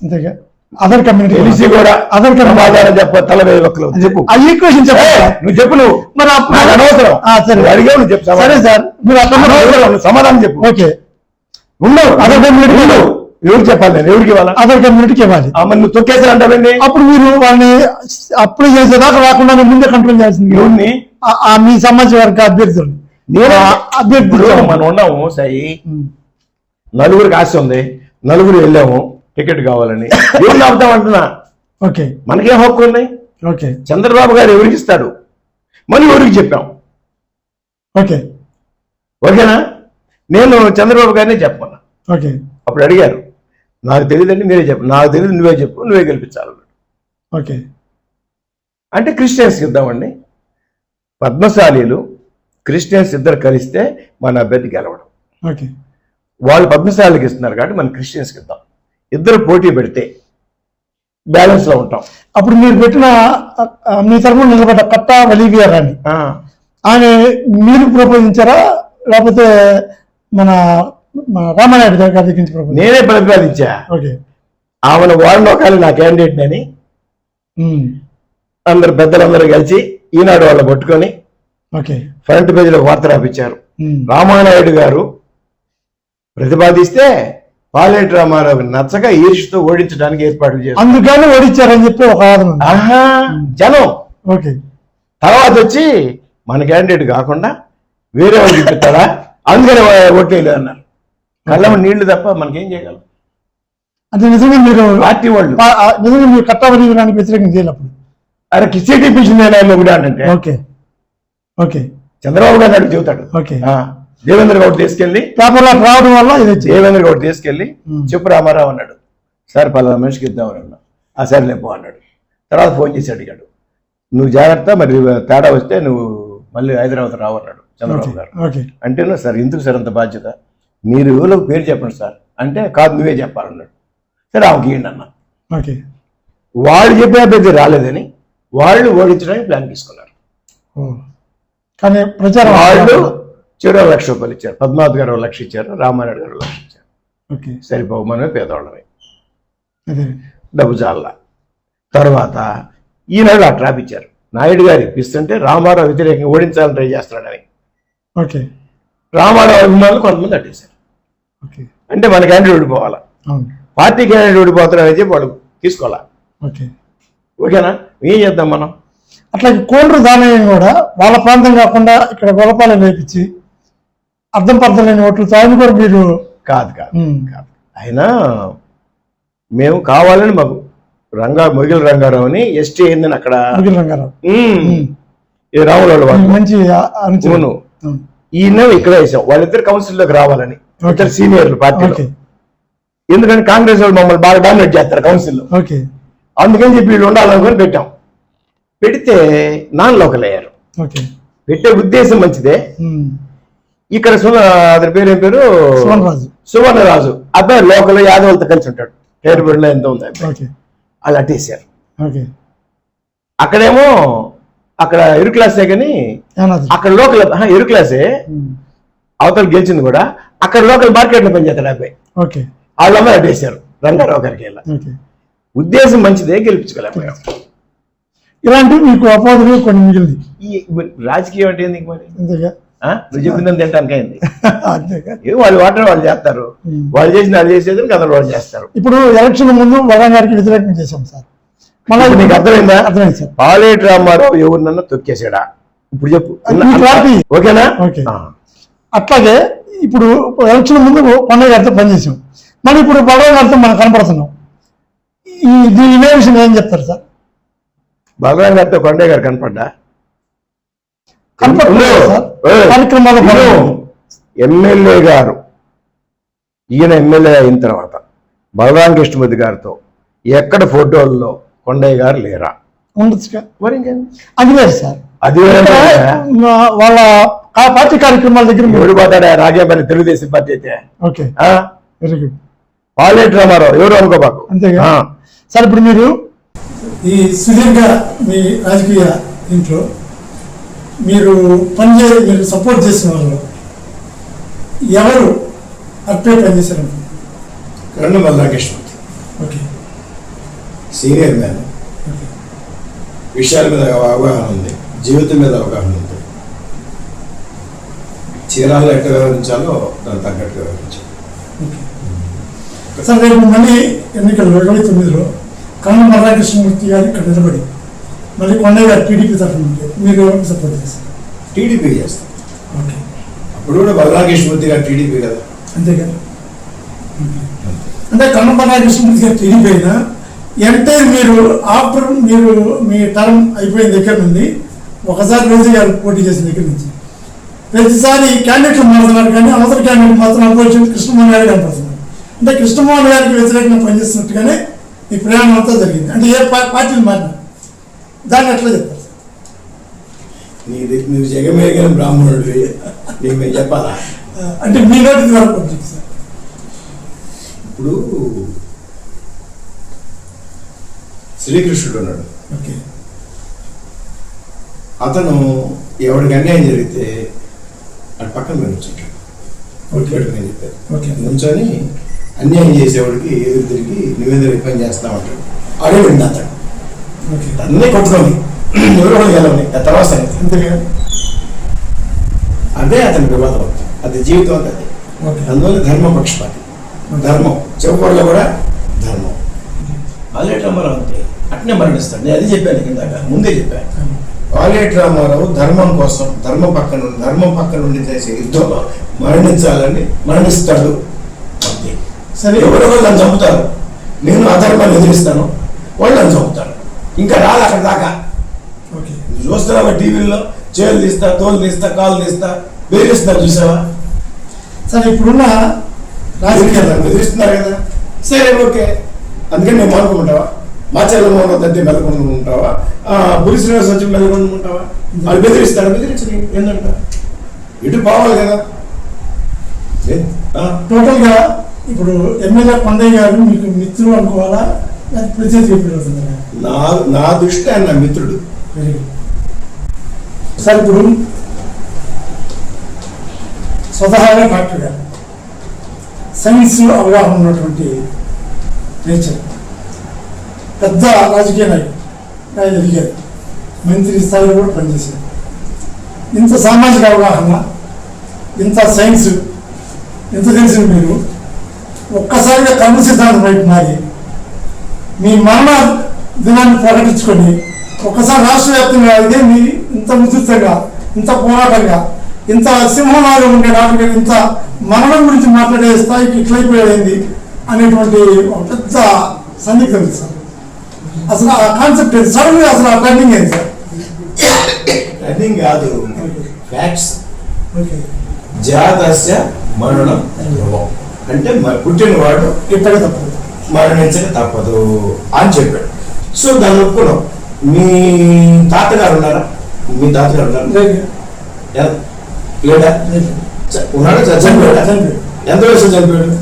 అంతేగా అదర్ కమ్యూనిటీ తెలిసి కూడా అదర్ సమాధానం చెప్ప తల వేయి ఒక్కలు చెప్పు ఆ ఈక్వేషన్ చెప్పండి నువ్వు చెప్పు నువ్వు మరి నాకు అనవసరం సరే నువ్వు అడిగావు నువ్వు చెప్పు సరే సార్ మీరు అక్కడ అనవసరం నువ్వు సమాధానం చెప్పు ఓకే ఉండవు అదర్ కమ్యూనిటీ ఎవరికి చెప్పాలి నేను ఎవరికి ఇవ్వాలా అదర్ కమ్యూనిటీకి ఇవ్వాలి మరి నువ్వు తొక్కేసాను అంటావండి అప్పుడు మీరు వాళ్ళని అప్లై చేసేదాకా రాకుండా ముందే కంట్రోల్ చేయాల్సింది ఎవరిని మీ సామాజిక వర్గ అభ్యర్థులు నేను అభ్యర్థులు మనం ఉన్నాము సాయి నలుగురికి ఆశ ఉంది నలుగురు వెళ్ళాము టికెట్ కావాలని ఎవరిని ఆపుతాం అంటున్నా ఓకే మనకేం హక్కు ఉన్నాయి ఓకే చంద్రబాబు గారు ఎవరికి ఇస్తాడు మనం ఎవరికి చెప్పాం ఓకే ఓకేనా నేను చంద్రబాబు గారినే చెప్పమన్నా ఓకే అప్పుడు అడిగారు నాకు తెలియదండి మీరే చెప్పు నాకు తెలియదు నువ్వే చెప్పు నువ్వే గెలిపించాలి ఓకే అంటే క్రిస్టియన్స్కి ఇద్దామండి పద్మశాలీలు క్రిస్టియన్స్ ఇద్దరు కలిస్తే మన అభ్యర్థి గెలవడం ఓకే వాళ్ళు పద్మశాలికి ఇస్తున్నారు కాబట్టి మనం క్రిస్టియన్స్కి ఇద్దాం ఇద్దరు పోటీ పెడితే బ్యాలెన్స్లో ఉంటాం అప్పుడు మీరు పెట్టిన మీ తరఫున నిలబడ్డ కట్టా వలీవియా రాణి ఆయన మీరు ప్రపోజించారా లేకపోతే మన రామానాయుడు గారి దగ్గర నుంచి ప్రపోజ్ నేనే ప్రతిపాదించా ఓకే ఆమెను వారణోకాలి నా క్యాండిడేట్ అని అందరు పెద్దలందరూ కలిసి ఈనాడు వాళ్ళు పట్టుకొని ఓకే ఫ్రంట్ పేజీలో వార్త రాపించారు రామానాయుడు గారు ప్రతిపాదిస్తే పాలేటి రామారావు నచ్చక ఈర్ష్యతో ఓడించడానికి ఏర్పాట్లు చేశారు అందుకని ఓడించారని చెప్పి ఒక వాదన ఆహా జనం ఓకే తర్వాత వచ్చి మన క్యాండిడేట్ కాకుండా వేరే వాళ్ళు చూపిస్తాడా అందుకని ఓట్లేదు అన్నారు కళ్ళ నీళ్లు తప్ప మనకేం చేయగలం అంటే నిజంగా మీరు పార్టీ వాళ్ళు నిజంగా మీరు కట్టా వలీవియానికి వ్యతిరేకం చేయాలి అప్పుడు అరే కిసీటీ పిచ్చింది ఆయన కూడా అంటే ఓకే ఓకే చంద్రబాబు గారు అడిగి చెబుతాడు ఓకే దేవేంద్ర గౌడ్ తీసుకెళ్లి పేపర్లో రావడం వల్ల ఇది దేవేంద్ర గౌడ్ తీసుకెళ్లి చెప్పు రామారావు అన్నాడు సార్ పలానా మనిషికి ఇద్దామని అన్నా ఆ సార్ లేపో అన్నాడు తర్వాత ఫోన్ చేసి అడిగాడు నువ్వు జాగ్రత్త మరి తేడా వస్తే నువ్వు మళ్ళీ హైదరాబాద్ రావు అన్నాడు చంద్రబాబు గారు అంటే సార్ ఎందుకు సార్ అంత బాధ్యత మీరు ఎవరో పేరు చెప్పండి సార్ అంటే కాదు నువ్వే చెప్పాలన్నాడు సరే ఆమెకి ఇవ్వండి అన్న ఓకే వాళ్ళు చెప్పే అభ్యర్థి రాలేదని వాళ్ళు ఓడించడానికి ప్లాన్ తీసుకున్నారు కానీ ప్రచారం వాళ్ళు చెరో ₹1,00,000 ఇచ్చారు పద్మావతి గారు ₹1,00,000 ఇచ్చారు రామారాయుడు గారు ₹1,00,000 ఇచ్చారు ఓకే సరిపోవు మనమే పేదవాళ్ళమే అదే డబ్బు చాలా తర్వాత ఈనాడు ఆ ట్రాప్ ఇచ్చారు నాయుడు గారు ఇప్పిస్తుంటే రామారావు వ్యతిరేకంగా ఓడించాలని ట్రై చేస్తున్నాడని ఓకే రామారావు అభిమానులు కొంతమంది అట్టేశారు ఓకే అంటే మన క్యాండిడేట్ ఓడిపోవాలా అవును పార్టీ క్యాండిడేట్ ఓడిపోతారని చెప్పి వాళ్ళు తీసుకోవాలా ఓకే ఓకేనా ఏం చేద్దాం మనం అట్లాగే కోండ్రు దానయ్య కూడా వాళ్ళ ప్రాంతం కాకుండా ఇక్కడ గొల్లపాలెం వేపించి అర్థం పర్థం లేని ఓట్లతో ఆయన కూడా మీరు కాదు కాదు కాదు ఆయన మేము కావాలని మాకు మొగిలి రంగారావుని ఎస్టీ అయిందని అక్కడ మొగిలి రంగారావు రాముల మంచి అవును ఈయన ఇక్కడ వేసాం వాళ్ళిద్దరు కౌన్సిల్లోకి రావాలని ఇద్దరు సీనియర్లు పార్టీ ఎందుకంటే కాంగ్రెస్ వాళ్ళు మమ్మల్ని బాగా డామినేట్ చేస్తారు కౌన్సిల్లో ఓకే అందుకని చెప్పి వీళ్ళు ఉండాలనుకొని పెట్టాం పెడితే నాన్ లోకల్ అయ్యారు ఓకే పెట్టే ఉద్దేశం మంచిదే ఇక్కడ అతని పేరు ఏం పేరు సువర్ణరాజు అబ్బాయి లోకల్ యాదవులతో కలిసి ఉంటాడు పేరుబడిలో ఎంత ఉంది అబ్బాయి వాళ్ళు అట్టేసారు అక్కడేమో అక్కడ ఇరు క్లాసే కానీ అక్కడ లోకల్ ఇరు క్లాసే అవతల గెలిచింది కూడా అక్కడ లోకల్ మార్కెట్లో పనిచేస్తాడు అబ్బాయి వాళ్ళమ్మ అట్టేసారు రంగారావు గారికి వెళ్ళా ఉద్దేశం మంచిదే గెలిపించుకోలేకపోయాం ఇలాంటివి మీకు అపోహలు కొన్ని మిగిలింది ఈ రాజకీయం అంటే ఎందుకు మరి నువ్వు చెప్పిందని తింటానికైంది వాళ్ళు వాటర్ వాళ్ళు చేస్తారు వాళ్ళు చేసిన అది చేసేది కథలు వాళ్ళు చేస్తారు ఇప్పుడు ఎలక్షన్ ముందు వరం గారికి వ్యతిరేకం చేశాం సార్ మళ్ళీ నీకు అర్థమైందా అర్థమైంది సార్ పాలేటి రామారావు ఎవరినన్నా తొక్కేసాడా ఇప్పుడు చెప్పు ఓకేనా అట్లాగే ఇప్పుడు ఎలక్షన్ ముందు కొండయ్య గారితో పనిచేసాం మళ్ళీ ఇప్పుడు బలరాం గారితో మనం కనపడుతున్నాం దీని ఇదే విషయం ఏం చెప్తారు సార్ బలరాం గారితో కొండయ్య గారు కనపడ్డా కార్యక్రమాలు ఎమ్మెల్యే గారు ఈయన ఎమ్మెల్యే అయిన తర్వాత బలరాం కృష్ణమూర్తి గారితో ఎక్కడ ఫోటోల్లో కొండయ్య గారు లేరా ఉండొచ్చు అది లేదు సార్ అది వాళ్ళ పార్టీ కార్యక్రమాల దగ్గర ఓడిపోతాడా రాజాపల్లి తెలుగుదేశం పార్టీ అయితే okay very good Paleti Ramarao ఎవరు అనుకోబాకు అంతేగా సార్ ఇప్పుడు మీరు ఈ సుదీర్ఘ మీ రాజకీయ ఇంట్లో మీరు మీరు సపోర్ట్ చేసిన వాళ్ళు ఎవరు అట్టే పనిచేశారు? కరణం బలరామకృష్ణమూర్తి. ఓకే. సీనియర్ మ్యాన్, విషయాల మీద అవగాహన ఉంది, జీవితం మీద అవగాహన ఉంది, చీరాల్లో ఎట్లా వ్యవహరించాలో దాన్ని తగ్గట్టు వ్యవహరించాలి. సార్ రేపు మళ్ళీ ఎన్నికలు 29లో కరణం బలరామకృష్ణమూర్తి గారు ఇక్కడ నిలబడి మళ్ళీ కొండయ్య గారు టీడీపీ తరఫున ఉంటే మీరు ఎవరికి సపోర్ట్ చేస్తారు? టీడీపీ చేస్తాం. ఓకే. అప్పుడు కూడా బలరామకృష్ణమూర్తి గారు టీడీపీ కదా. అంతేగాని అంటే కరణం బలరామకృష్ణమూర్తి గారు టీడీపీ అయినా అంటే మీరు ఆఫ్టర్ మీరు మీ టర్మ్ అయిపోయిన దగ్గర నుండి ఒకసారి రోజు గారు పోటీ చేసిన దగ్గర నుంచి ప్రతిసారి క్యాండిడేట్లు మారుతున్నారు, కానీ అవతల క్యాండిడేట్ మాత్రం అపోజిషన్ కృష్ణమోహన్ గారు కనపడుతున్నారు. అంటే కృష్ణమోహన్ గారికి వ్యతిరేకంగా పనిచేస్తున్నట్టుగానే ఈ ప్రయాణం అంతా జరిగింది. అంటే ఏ పార్టీలు మారినా దాన్ని ఎట్లా చెప్తారు? నువ్వు జగమేగిన బ్రాహ్మణుడివి, నీకు చెప్పాలా? అంటే మీ నోటి ద్వారా పంపించి సార్. ఇప్పుడు శ్రీకృష్ణుడు ఉన్నాడు. ఓకే. అతను ఎవరికి అన్యాయం జరిగితే అటు పక్కన నిల్చుంటాడు. నేను చెప్పాను. ఓకే. నిల్చొని అన్యాయం చేసేవాడికి ఎదురు తిరిగి నువ్వేదో పని చేస్తా ఉంటాడు. అడే విండి అతడు అన్నీ కొట్టుకొని ఎవరు గెలవని తర్వాత సంగతి. అంతేగా. అదే అతని వివాదం, అది జీవితం అంతా అదే. అందువల్ల ధర్మ పక్షపాతి, ధర్మం చెప్పుకోవడంలో కూడా ధర్మం. వాలేటి రామారావు అంతే, అట్నే మరణిస్తాడు. నేను అది చెప్పాను ఇందాక, ముందే చెప్పాను. వాలేటి రామారావు ధర్మం కోసం ధర్మం పక్క నుండి చేసే యుద్ధంలో మరణించాలని మరణిస్తాడు అంతే. సరే, ఎవరెవరు నన్ను చంపుతారు, నేను అధర్మాన్ని ఎదిరిస్తాను, వాళ్ళు నన్ను చంపుతారు. ఇంకా రాదు అక్కడ దాకా. చూస్తున్నావా టీవీల్లో చేతులు తీస్తా, తోలు తీస్తా, కాళ్ళు తీస్తా, బెదిరిస్తున్నారు, చూసావా? సరే, ఇప్పుడున్న రాజకీయాలు బెదిరిస్తున్నారు కదా. సరే, ఓకే, అందుకని నేను మానుకుంటావా? మాచర్ల మోహన్ మెలకొనుకుంటావా? పులి శ్రీనివాస్ వచ్చి మెలకొనుకుంటావా? వాళ్ళు బెదిరిస్తారు, బెదిరించని ఏంటంట ఇటు పోవాలి కదా. టోటల్ గా ఇప్పుడు ఎమ్మెల్యే కొండయ్య గారు మీకు మిత్రులు అనుకోవాలా, ప్రత్యేక చెప్పి? నా దృష్టి ఆయన నా మిత్రుడు. Very good sir. ఇప్పుడు స్వతహాగా డాక్టర్ గారు సైన్స్ అవగాహన ఉన్నటువంటి నేచర్, పెద్ద రాజకీయ నాయకుడు ఎదిగారు, మంత్రి స్థాయిలో కూడా పనిచేశారు. ఇంత సామాజిక అవగాహన, ఇంత సైన్స్, ఇంత తెలిసిన మీరు ఒక్కసారిగా కర్మ సిద్ధాంతం వైపు మారి మీ మరణ దినాన్ని ప్రకటించుకొని ఒక్కసారి రాష్ట్ర వ్యాప్తంగా ఇదే మీ ఇంత విస్తృతంగా, ఇంత పోరాటంగా, ఇంత సింహంలాగా ఉండే డాక్టర్ ఇంత మరణం గురించి మాట్లాడే స్థాయికి ఇట్లయిపోయేది అనేటువంటి ఒక పెద్ద సందిగ్ధం ఉంది సార్. అసలు ఆ కాన్సెప్ట్ ఏంటి? సడన్ గా అసలు ఆ టర్నింగ్ ఏంటి సార్? టర్నింగ్ కాదు, ఫ్యాక్ట్స్. ఓకే. జాతస్య మరణం అంటే పుట్టినవాడు ఇప్పటికే తప్పదు, మరణించక తప్పదు అని చెప్పాడు. సో దాన్ని ఒప్పుకున్నాం. మీ తాతగారు ఉన్నారా? మీ తాతగారు ఉన్నారు లేదా? ఉన్నాడా? చనిపోయాడా? ఎంత వయసు చనిపోయాడు?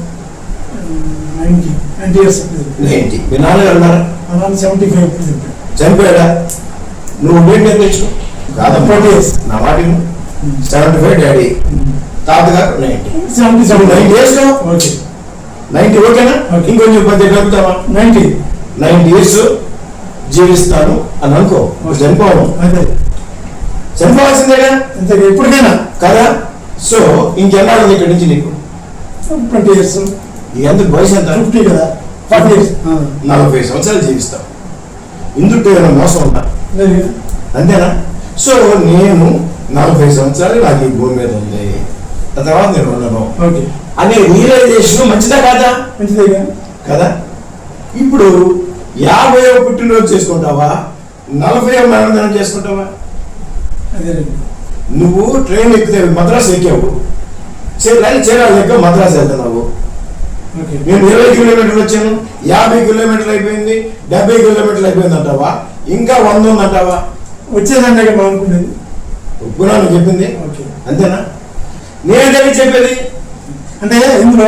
90. మీ నాన్నగారు ఉన్నారా? 75 చనిపోయాడా? నువ్వు డేట్ నేర్పించు కాదమ్మా, నా వాటిని 75 డాడీ, తాతగారు 90 ఇయర్స్. 90 ఓకేనా? ఇంకొంచెం 10 గడుపుతావా? 90 ఇయర్స్ జీవిస్తాను అని అనుకో, చనిపోవడం చనిపోవాల్సిందేగా ఎప్పటికైనా కదా. సో ఇంకెన్నాళ్ళు ఇక్కడి నుంచి నీకు? 20 ఇయర్స్. ఎందుకు వయసు ఎంత? 50 కదా, 40 ఇయర్స్. 40 సంవత్సరాలు జీవిస్తావు. ఇందుకు ఏమైనా మోసం ఉందా? అంతేనా? సో నేను 40 సంవత్సరాలు నాకు ఈ భూమి మీద ఉంది, ఆ తర్వాత నేను ఉండను అనే రియలైజేషన్ మంచిదా కాదా? మంచిదే కదా. ఇప్పుడు 50వ పుట్టినరోజు చేసుకుంటావా, 40వ మరణం చేసుకుంటావా? నువ్వు ట్రైన్ ఎక్కితే మద్రాసు ఎక్కావు, చీరాలు ఎక్కావు, మద్రాసు వెళ్తున్నావు. నేను 20 కిలోమీటర్లు వచ్చాను, 50 కిలోమీటర్లు అయిపోయింది, 70 కిలోమీటర్లు అయిపోయింది అంటావా? ఇంకా 100 ఉందంటావా? వచ్చేదంటే మనం అనుకునేది ఒప్పుకున్నాను చెప్పింది, అంతేనా? నేనే చెప్పేది. అంటే ఇందులో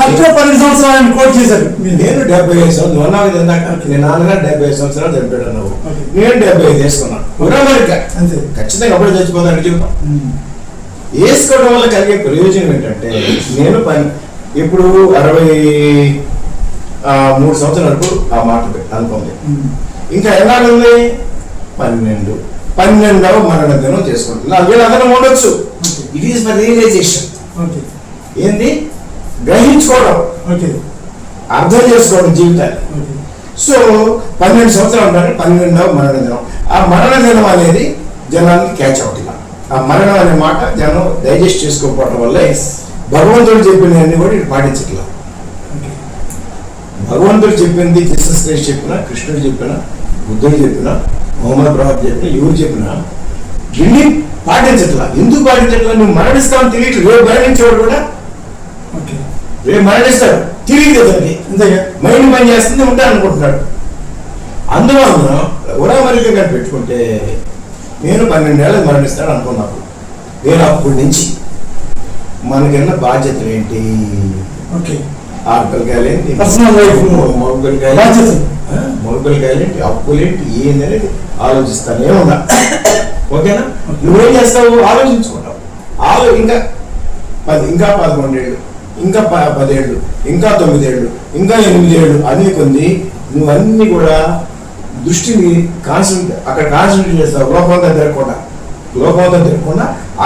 కరెక్ట్గా 12 సంవత్సరాలు ఆయన కోట్ చేశారు. నేను 75 సంవత్సరాలు ఉన్నావు ఇందాక. నేను నాన్నగారు 75 సంవత్సరాలు చనిపోయాడు నువ్వు, నేను 75 వేసుకున్నాను. ఉరామరిక అంతే, ఖచ్చితంగా అప్పుడే చచ్చిపోతాను జీవితం. వేసుకోవడం వల్ల కలిగే ప్రయోజనం ఏంటంటే, నేను ఇప్పుడు 63 సంవత్సరాల వరకు ఆ మాట అనుకుంది. ఇంకా ఎన్నాళ్ళు ఉంది? 12వ మరణ దినం చేసుకుంటుంది. 4 అదనం ఉండొచ్చు. It is my realisation. ఏంది? గ్రహించుకోవడం, అర్థం చేసుకోవడం జీవితాన్ని. సో 12 సంవత్సరాలు ఉంటారు, 12వ మరణ దినం. ఆ మరణ దినం అనేది జనానికి క్యాచ్ అవుతుంది. ఆ మరణం అనే మాట జనం డైజెస్ట్ చేసుకోకపోవడం వల్ల భగవంతుడు చెప్పినవన్నీ కూడా ఇటు పాటించట్లా. భగవంతుడు చెప్పింది, జీసస్ క్రైస్ట్ చెప్పినా, కృష్ణుడు చెప్పినా, బుద్ధుడు చెప్పినా, మొహమ్మద్ ప్రవక్త చెప్పినా, ఎవరు చెప్పినా దీన్ని పాటించట్లా. ఎందుకు పాటించట్లా? నువ్వు మరణిస్తావని తెలియట్లేదు. రేపు మరణించేవాడు కూడా రేపు మరణిస్తాడు, తిరిగి అతనికి మైండ్ పని చేస్తుంది, ఉంటాను అనుకుంటున్నాడు. అందువలన ఉరామరికగా పెట్టుకుంటే నేను 12 ఏళ్ళకి మరణిస్తాను అనుకున్నాను. నేను అప్పటి నుంచి మనకన్నా బాధ్యతలు ఏంటి, ఆడపిల్లకాయలేంటి, మొగపిల్లకాయలేంటి, అప్పులేంటి, ఏందనేది ఆలోచిస్తానే ఉన్నా. ఓకేనా? నువ్వేం చేస్తావు? ఆలోచించుకుంటావు. ఇంకా 11 ఏళ్ళు, ఇంకా 10 ఏళ్ళు, ఇంకా 9 ఏళ్ళు, ఇంకా 8 ఏళ్ళు అనే కొంది నువ్వన్నీ కూడా దృష్టిని అక్కడ కాన్సన్ట్రేట్ చేస్తావు. లోకంతో తిరగకుండా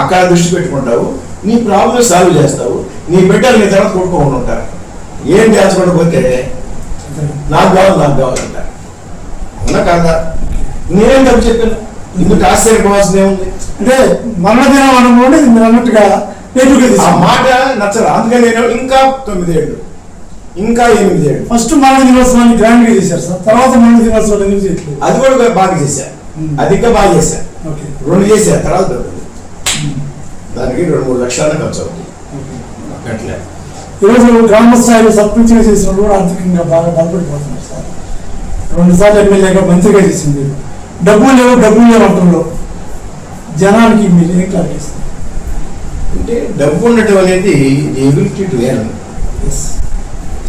అక్కడ దృష్టి పెట్టుకుంటావు. నీ ప్రాబ్లం సాల్వ్ చేస్తావు. నీ బిడ్డలు నీ తర్వాత కొట్టుకోకుండా ఉంటారు. ఏం చేర్చబడిపోతే నాకు కావాలంటారు. అవునా కాదా? నేనేం తప్పు చెప్పాను? ఇందుకు ఆశ్చర్యపోవాల్సింది ఏముంది? అంటే మరణదినం అనుకోండి మీరు అన్నట్టుగా ఆ మాట నచ్చదు. అందుకని నేను ఇంకా 9 ఏళ్ళు, ఇంకా 8 ఏళ్ళు. ఫస్ట్ మరణ దినోత్సవాన్ని గ్రాండ్ గా చేశారు సార్, తర్వాత మరణ దినోత్సవం ఎందుకు చేయట్లేదు? అది కూడా బాగా చేశా, అది ఇంకా బాగా చేశా. 2 చేశా, తర్వాత దానికి 2-3 లక్షలు ఖర్చు అవుతుంది. అట్లే ఈరోజు గ్రామ స్థాయిలో సర్పంచ్గా చేసిన కూడా ఆర్థికంగా బాగా బలపడిపోతున్నారు సార్. 2 సార్లు ఎమ్మెల్యేగా మంత్రిగా చేసింది. డబ్బులు లేవు అంటున్నారు. జనానికి మీరు ఏం క్లారిటీస్తారు? అంటే డబ్బు ఉండటం అనేది ఎబిలిటీ టు ఎర్న్,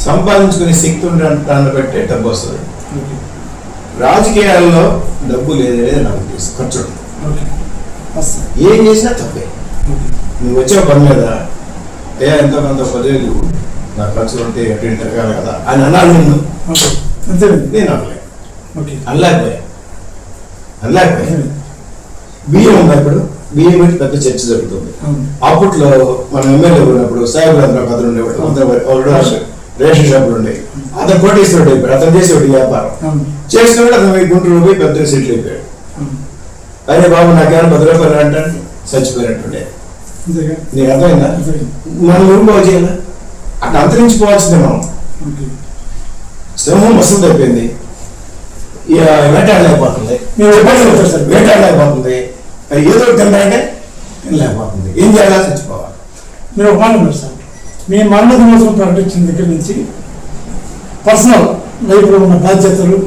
సంపాదించుకునే శక్తి ఉండటాన్ని బట్టే డబ్బు వస్తుంది. రాజకీయాల్లో డబ్బు లేదనేది నాకు తెలుసు. ఖర్చు ఏం చేసినా తప్పే. నువ్వు వచ్చే పని మీద ఎంతో కొంత 10 ఏళ్ళు నాకు ఖర్చులు ఉంటే అటు తిరగాలి కదా అని అన్నాను. నేను అనలేకపోయా. బియ్యం ఉందా? ఇప్పుడు బియ్యం పెట్టి పెద్ద చర్చ జరుగుతుంది. అప్పట్లో మనం ఎమ్మెల్యే ఉన్నప్పుడు సాయిబుల్ అందరూ అతను ఉండేవాడు, రేషన్ షాపులు ఉండే. అతను కోటేశ్వరుడు అయిపోయాడు. అతను చేసేవాడు వ్యాపారం చేసినప్పుడు అతను గుంటూరు పోయి పెద్ద సెటిల్ అయిపోయాడు. అదే బాబు నాకేమైనా 10 రూపాయలు అంటే చచ్చిపోయినట్టుండే. నీకు అర్థమైందా? మనం ఊరు బాగు చేయాలి. అట్లా అంతరించిపోవాల్సిందే. మనం సింహం మసలు అయిపోయింది, వేటాడలేకపోతుంది. ఏదో తింటే తినలేకపోతుంది. ఏం చేయాలి? చచ్చిపోవాలి. మీరు ఒక మాట సార్, మీ మరణ దినోత్సవం ప్రకటించిన దగ్గర నుంచి పర్సనల్ లైఫ్లో ఉన్న బాధ్యతలు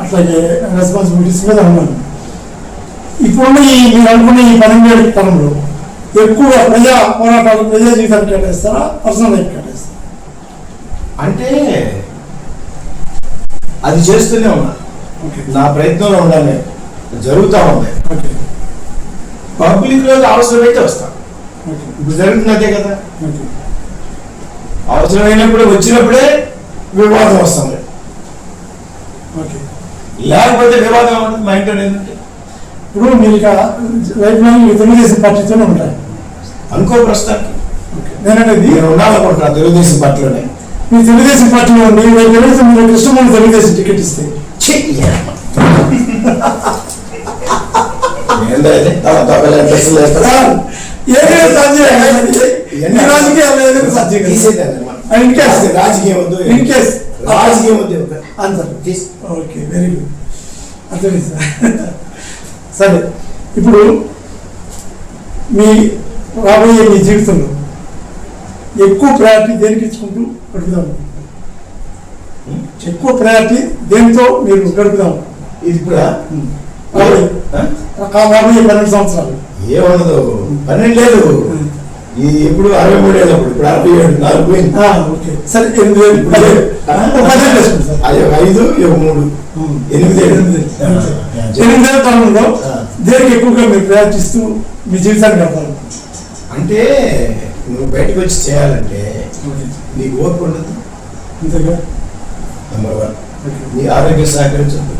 అట్లాగే రెస్పాన్సిబిలిటీస్ మీద ఉన్నాను. ఇప్పుడున్న మీరు అనుకున్న ఈ 12 ఏళ్ళ తరంలో ఎక్కువ ప్రజా పోరాటాలు, ప్రజా జీవితాన్ని కేటాయిస్తారా, పర్సనల్ లైఫ్ కేటాయిస్తారా? అంటే అది చేస్తూనే ఉన్నా. నా ప్రయత్నంలో ఉండాలి, జరుగుతూ ఉంది. పబ్లిక్ లో అవసరమైతే వస్తాను. ఇప్పుడు జరుగుతున్నదే కదా. అవసరమైనప్పుడు వచ్చినప్పుడే వివాదం వస్తుంది. లేకపోతే వివాదం ఉంటుంది మా ఇంట్లో. ఏంటంటే ఇప్పుడు మీరు లైఫ్ లాంగ్ తెలుగుదేశం పార్టీతోనే ఉంటారు అనుకో. ప్రస్తుతానికి నేననేది నేను ఉండాలనుకుంటున్నా తెలుగుదేశం పార్టీలోనే. మీ తెలుగుదేశం పార్టీలో ఉండి మీరు కృష్ణమూర్తి తెలుగుదేశం టికెట్ ఇస్తే రాజకీయం వద్దు. Okay, very good. అర్థమైంది సార్. సరే, ఇప్పుడు మీ రాబోయే మీ జీవితంలో ఎక్కువ ప్రయారిటీ దేనికి ఇచ్చుకుంటూ గడుపుదాం? ఎక్కువ ప్రయారిటీ దేనితో మీరు గడుపుదాం? ఇది కూడా రాబోయే 12 సంవత్సరాలు ఏమన్నదు. 12 లేదు, ఇప్పుడు 63 ఏళ్ళు, ఇప్పుడు 67, 4 పోయింది. ఓకే సరే 8 వేలు ఇప్పుడు అది 5, 3, 8 ఏళ్ళు. 8 వేల కాలంలో దేనికి ఎక్కువగా మీరు ప్రయాణిస్తూ మీ జీవితాన్ని గడపాలి అంటే నువ్వు బయటకు వచ్చి చేయాలంటే నీకు ఓర్పు ఉండదు. అంతేగా నెంబర్ 1. నీ ఆరోగ్యం సహకరించదు.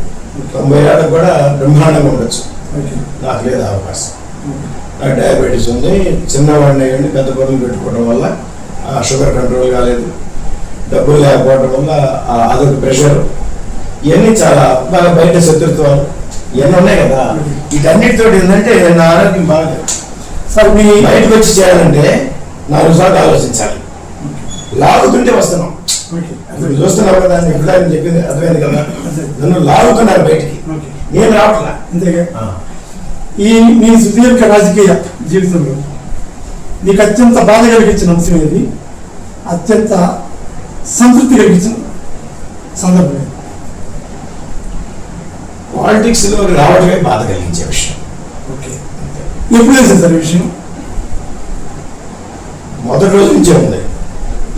90 ఏళ్ళకు కూడా బ్రహ్మాండంగా ఉండొచ్చు. నాకు లేదు అవకాశం. నాకు డయాబెటీస్ ఉంది. చిన్నవాడిని అయ్యండి, పెద్ద పనులు పెట్టుకోవడం వల్ల షుగర్ కంట్రోల్ కాలేదు. డబ్బులు లేకపోవడం వల్ల అదొక ప్రెషర్. ఇవన్నీ చాలా బాగా బయట శత్రుత్వాలు ఇవన్నీ ఉన్నాయి కదా. వీటన్నిటితో ఏంటంటే నా ఆరోగ్యం బాగా సార్ మీ బయటకు వచ్చి చేయాలంటే 4 సార్లు ఆలోచించాలి. లాగుతుంటే వస్తున్నాం. చూస్తున్నావు కదా, ఇప్పుడు ఆయన చెప్పింది అర్థమైంది కదా. నన్ను లాగుతున్నారు బయటికి, నేను రావట్లా. అంతేగా ఈ మీ సుదీర్ఘ రాజకీయ జీవితంలో నీకు అత్యంత బాధ కలిగించిన అంశం ఏది, అత్యంత సంతృప్తి కలిగించిన సందర్భం ఏది? పాలిటిక్స్ లో రావడమే బాధ కలిగించే విషయం. ఓకే ఎప్పుడు తెలిసింది సార్ ఈ విషయం? మొదటి రోజు నుంచే ఉంది.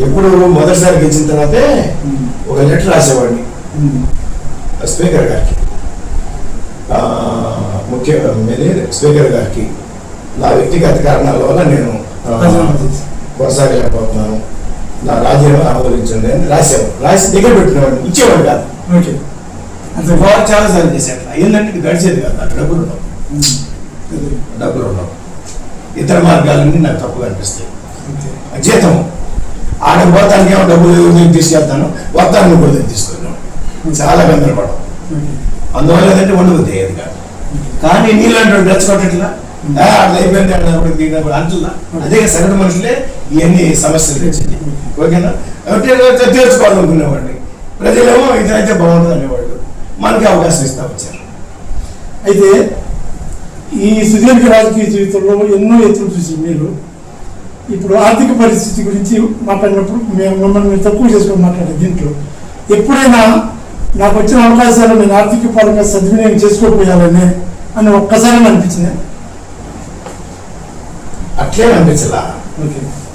ఎప్పుడు మొదటిసారి గెలిచిన తర్వాతే ఒక లెటర్ రాసేవాడిని స్పీకర్ గారికి, ముఖ్య స్పీకర్ గారికి నా వ్యక్తిగత కారణాల వల్ల నేను కొనసాగలేకపోతున్నాను, నా రాజీనామా ఆమోదించండి అని రాసేవాడు. రాసి దగ్గర పెట్టినవాడిని, ఇచ్చేవాడు కాదు. వారు చాలాసార్లు చేశారు. ఏంటంటే ఇది గడిచేది కాదు. నాకు డబ్బులు ఉండవు. ఇతర మార్గాలన్నీ నాకు తప్పుగా అనిపిస్తాయి. జీతం ఆడపోతానికి ఏమో డబ్బులు తీసుకెళ్తాను, వస్తాను కూడా తీసుకున్నాను. చాలా గందరపడం. అందువల్ల ఏంటంటే ఉండబుద్ది అయ్యేది కాదు. కానీ నీళ్ళంటే రెచ్చగొట్టట్లా అట్లా అయిపోయింది అంటున్నా. అదే సగటు మనుషులే ఇవన్నీ సమస్యలు తెచ్చింది. ఓకేనా, తీర్చుకోవాలనుకునేవాడిని. ప్రజలేమో ఇదైతే బాగుంటుంది అనేవాళ్ళు. మనకి అవకాశం ఇస్తా వచ్చారు. అయితే ఈ సుదీర్ఘ రాజకీయ జీవితంలో ఎన్నో ఎత్తులు చూసి మీరు ఇప్పుడు ఆర్థిక పరిస్థితి గురించి మాట్లాడినప్పుడు మిమ్మల్ని తక్కువ చేసుకొని మాట్లాడే దీంట్లో ఎప్పుడైనా నాకు వచ్చిన అవకాశాలు నేను ఆర్థిక పరంగా సద్వినియోగం చేసుకోకపోయాలని అని ఒక్కసారి అనిపించింది? అట్లే అనిపించలా.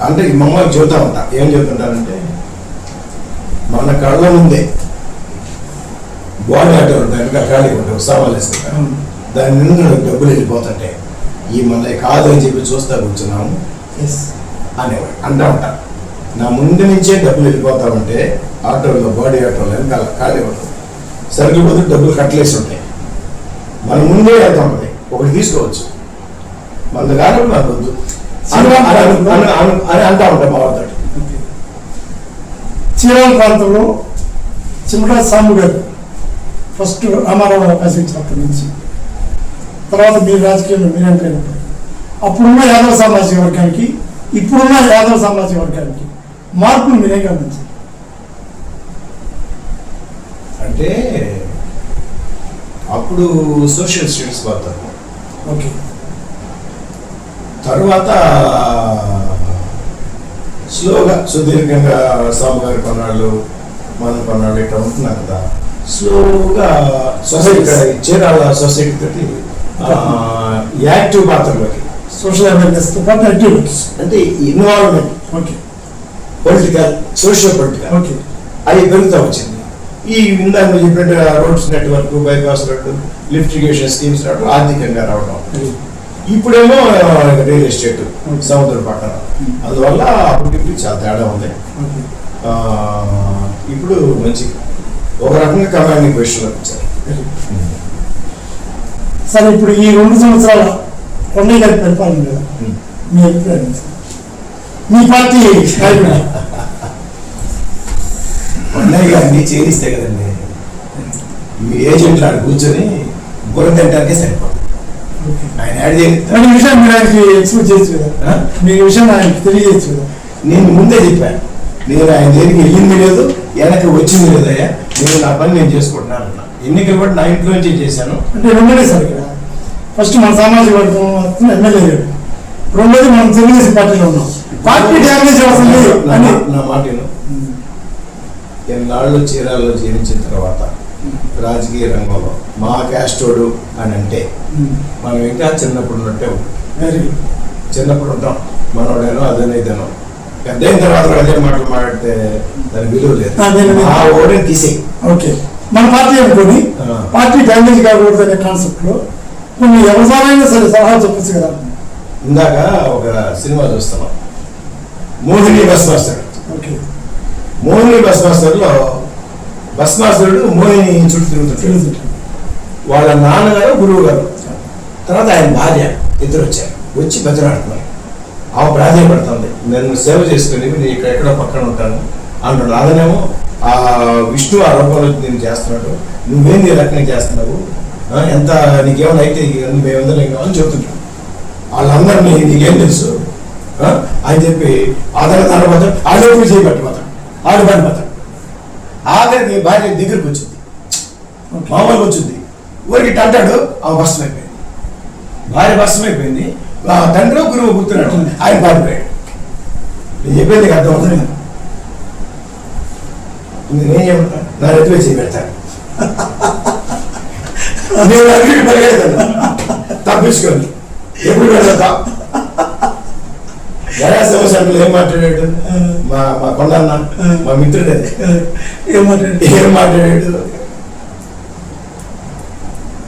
అంటే మమ్మల్ని చెబుతా ఉంటా. ఏం చెబుతుంటానంటే, మన కళ్ళ ముందే బాడీ ఆటో ఉంటాయి, ఖాళీ ఉంటాయి, సామాన్లు వేసుకుంటాం. దాని నుండి డబ్బులు వెళ్ళిపోతుంటే ఈ మళ్ళీ కాదు అని చెప్పి చూస్తా కూర్చున్నాము అనేవాడు అంటా ఉంటారు. నా ముందు నుంచే డబ్బులు వెళ్ళిపోతా ఉంటే ఆటోలో, బాడీ ఆటోలో ఖాళీ ఉంటుంది. సరుకులు పోతే డబ్బులు కట్టలేసి ఉంటాయి. మన ముందే వెళ్తా ఉంటుంది. ఒకటి తీసుకోవచ్చు, మన కాలం నాకు వద్దు అని అంటా ఉంటాం మా వాడితో. చీరాల ప్రాంతంలో చిమటా సాంబు గారు ఫస్ట్ రామారావు అవకాశం ఇచ్చినప్పటి నుంచి తర్వాత మీరు రాజకీయంలో మీరు ఎంటర్ అయినప్పుడు అప్పుడున్న యాదవ సామాజిక వర్గానికి ఇప్పుడున్న యాదవ సామాజిక వర్గానికి మార్పులు మీరే గమనించారు? అంటే అప్పుడు సోషల్ స్టడీస్ వాడతారు. ఓకే, తర్వాత స్లోగా సుదీర్ఘంగా సాంబు గారి కొన్నాళ్ళు, మన కొన్నాళ్ళు ఇట్లా ఉంటున్నాం కదా. స్లోగా సొసైటీ చీరాల సొసైటీ తోటి యాక్టివ్ పాత్రలోకి, సోషల్ అవేర్నెస్ తో పాటు యాక్టివ్ అంటే involvement, okay, political, social political, okay, అది పెరుగుతూ వచ్చింది. ఈ ఇందాక చెప్పినట్టు roads network, bypass road, lift irrigation schemes రావడం, ఆర్థికంగా రావడం. ఇప్పుడేమో రియల్ ఎస్టేట్, సముద్ర పక్కన. అందువల్ల అప్పటికి చాలా తేడా ఉంది. ఇప్పుడు మంచి ఒక రకంగా కమాండింగ్ పొజిషన్లో వచ్చారు. సరే, ఇప్పుడు ఈ 2 సంవత్సరాల కొండయ్య గారి పరిపాలన మీద మీ అభిప్రాయం, మీ పార్టీ కొండయ్య గారిని చేరిస్తే కదండి మీ ఏజెంట్లు ఆడ కూర్చొని బుర్ర తింటానికే సరిపోతుంది. ఆయన యాడ్ చేయాలి. ఈ విషయం మీరు ఆయనకి ఎక్స్ప్లెయిన్ చేయొచ్చు కదా, మీ విషయం ఆయనకి తెలియజేయచ్చు కదా. నేను ముందే చెప్పాను, నేను ఆయన దగ్గరికి వెళ్ళింది లేదు, వెనక్కి వచ్చింది లేదయ్యా, నేను నా పని నేను చేసుకుంటున్నాను అన్నా. ఎన్నికలు కూడా నా ఇంట్లో నుంచే చేశాను. అంటే రెండోనే సార్, ఇక్కడ ఫస్ట్ మన సామాజిక వర్గం ఎమ్మెల్యే లేడు, రెండోది మనం తెలుగుదేశం పార్టీలో ఉన్నాం. పార్టీ డ్యామేజ్ అవుతుంది అని నా మాటను ఎన్నాళ్ళు చీరాల్లో జీవించిన తర్వాత రాజకీయ రంగంలో మా క్యాస్టోడు అని అంటే మనం ఇంకా చిన్నప్పుడు ఉన్నట్టే ఉంటుంది. చిన్నప్పుడు ఉంటాం మనోడేనో అదేనో ఇదేనో, పెద్ద అయిన తర్వాత కూడా అదే మాటలు మాట్లాడితే దాని విలువ లేదు. ఆ ఓడే తీసేయి. ఓకే, మన పార్టీ అనుకోని పార్టీ డ్యామేజ్ కాకూడదు అనే కాన్సెప్ట్ లో కొన్ని ఎవరిసారైనా సరే సలహా చెప్పచ్చు కదా. ఇందాక ఒక సినిమా చూస్తున్నాం, Mohini bus master. Okay, Mohini bus మాస్టర్లో బస్ మాస్టరుడు మోహిని చుట్టూ తిరుగుతుంటాడు. వాళ్ళ నాన్నగారు గురువు గారు, తర్వాత ఆయన భార్య ఇద్దరు వచ్చారు. వచ్చి బెదరాడుతున్నారు. ఆమె ప్రాధాన్యపడుతుంది, నేను సేవ చేసుకుని నేను ఎక్కడో పక్కన ఉంటాను అంటున్నాడు. అదనేమో ఆ విష్ణు ఆ రూపంలో నేను చేస్తున్నాడు, నువ్వేంది ఈ రకంగా చేస్తున్నావు, ఎంత నీకేమైనా అయితే మేమందరం ఏం కావాలని చెబుతుంటాడు. వాళ్ళందరినీ నీకేం తెలుసు అని చెప్పి ఆధార పోతాడు, ఆడోపి చేయబట్టిపోతాడు, ఆడిపడిపోతాడు. ఆఖరికి భార్య దగ్గరికి వచ్చింది, మామూలుగా వచ్చింది, ఊరికి అంటాడు. ఆమె భస్మైపోయింది, భార్య భస్మైపోయింది. తండ్రి గురువు గుర్తున్నట్టు ఆయన పారిపోయాడు. నేను చెప్పేది అర్థమవుతుంది. నేనేం చెప్తా, నా రెత్తువే చేయబెడతాను, నేను అడిగి పరిగెడతాను తప్పించుకోండి. ఎప్పుడు పెడతా గణేశ సెంటర్లో ఏం మాట్లాడాడు మా కొండన్న, మా మిత్రుడే ఏం మాట్లాడాడు,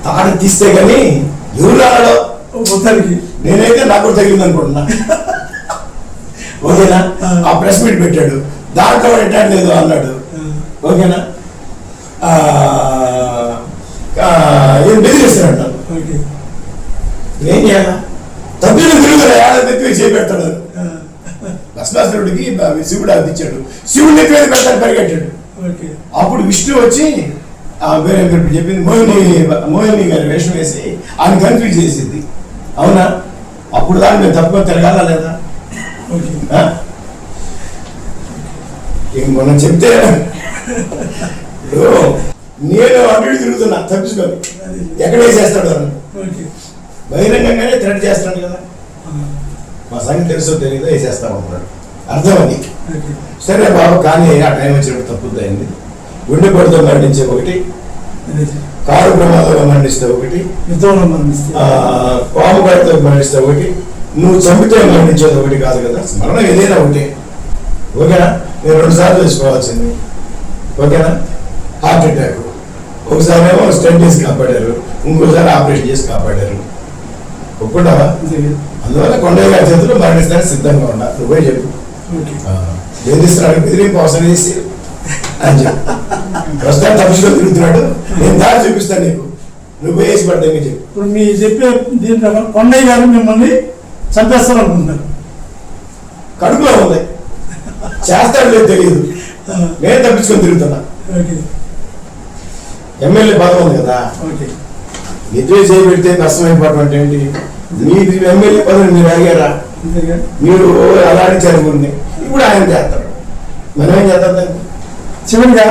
తాడు తీస్తే కానీ ఎవరు రాడో మొత్తానికి. నేనైతే నాకు కూడా తగిలింది అనుకుంటున్నా. ఓకేనా, ఆ ప్రెస్ మీట్ పెట్టాడు, దాంట్లో రిటర్న్ లేదు అన్నాడు. ఓకేనా, ఏం బెదిరిస్తాడు. ఏం చేయాలా, తప్పిన తిరుగుతాడు, ఏడాది చేపెడతాడు. భస్మాసురుడికి శివుడు అందించాడు, శివుడిని ఎత్తి మీద పెడతాడు, పరిగెట్టాడు. అప్పుడు విష్ణు వచ్చి వేరే చెప్పింది, మోహిని గారి వేషం వేసి ఆయన కన్ఫ్యూజ్ చేసింది. అవునా, అప్పుడు దాన్ని మేము తప్పుగా తిరగాల లేదా? మనం చెప్తే నేను అటు తిరుగుతున్నా తప్పించుకొని, ఎక్కడ వేసేస్తాడు అని బహిరంగంగానే థ్రెట్ చేస్తున్నాడు కదా. మా సంగతి తెలుసో తెలియదో వేసేస్తామన్నాడు, అర్థం అది. సరే బాబు కానీ ఆ టైం వచ్చినప్పుడు తప్పుద్ది అయింది. గుండెపోటుతో మరణించే ఒకటి, కారు ప్రమాదంలో మరణిస్తే ఒకటి, పాము కాటుతో మరణిస్తే ఒకటి, నువ్వు చంపితే మరణించేది ఒకటి కాదు కదా. మరణం ఏదైనా ఒకటి. ఓకేనా, నేను 2 సార్లు వేసుకోవాల్సింది. ఓకేనా, హార్ట్ అటాక్, ఒకసారి ఏమో స్టెంట్ చేసి కాపాడారు, ఇంకోసారి ఆపరేషన్ చేసి కాపాడారు. ఒప్పుకుంటావా? అందువల్ల కొండయ్య గారి చేతులు మరణిస్తానికి సిద్ధంగా ఉన్నా. నువ్వే చెప్పు, బెదిరిస్తున్నాడు, బెదిరింపు అవసరం చేసి అని చెప్పు. ప్రస్తుతాన్ని తప్పించుకొని తిరుగుతున్నాడు, నేను దారి చూపిస్తాను నీకు, నువ్వు వేసి పడ్డా చెప్పు. ఇప్పుడు మీరు చెప్పే దీని ప్రకారం కొండయ్య గారు మిమ్మల్ని చంపేస్తారనుకుంటున్నారు. కడుపులో ఉంది, చేస్తాడు లేదు తెలియదు, నేను తప్పించుకొని తిరుగుతున్నా. ఎమ్మెల్యే పదవి ఉంది కదా, ఎదురు చేయబెడితే నష్టమైపోవడం అంటే ఏంటి? మీరు ఎమ్మెల్యే పదవి మీరు అడిగారా? మీరు అలాంటి చదువుకుంది, ఇప్పుడు ఆయన చేస్తాడు, మనం ఏం చేద్దాం దాన్ని? చివరిగా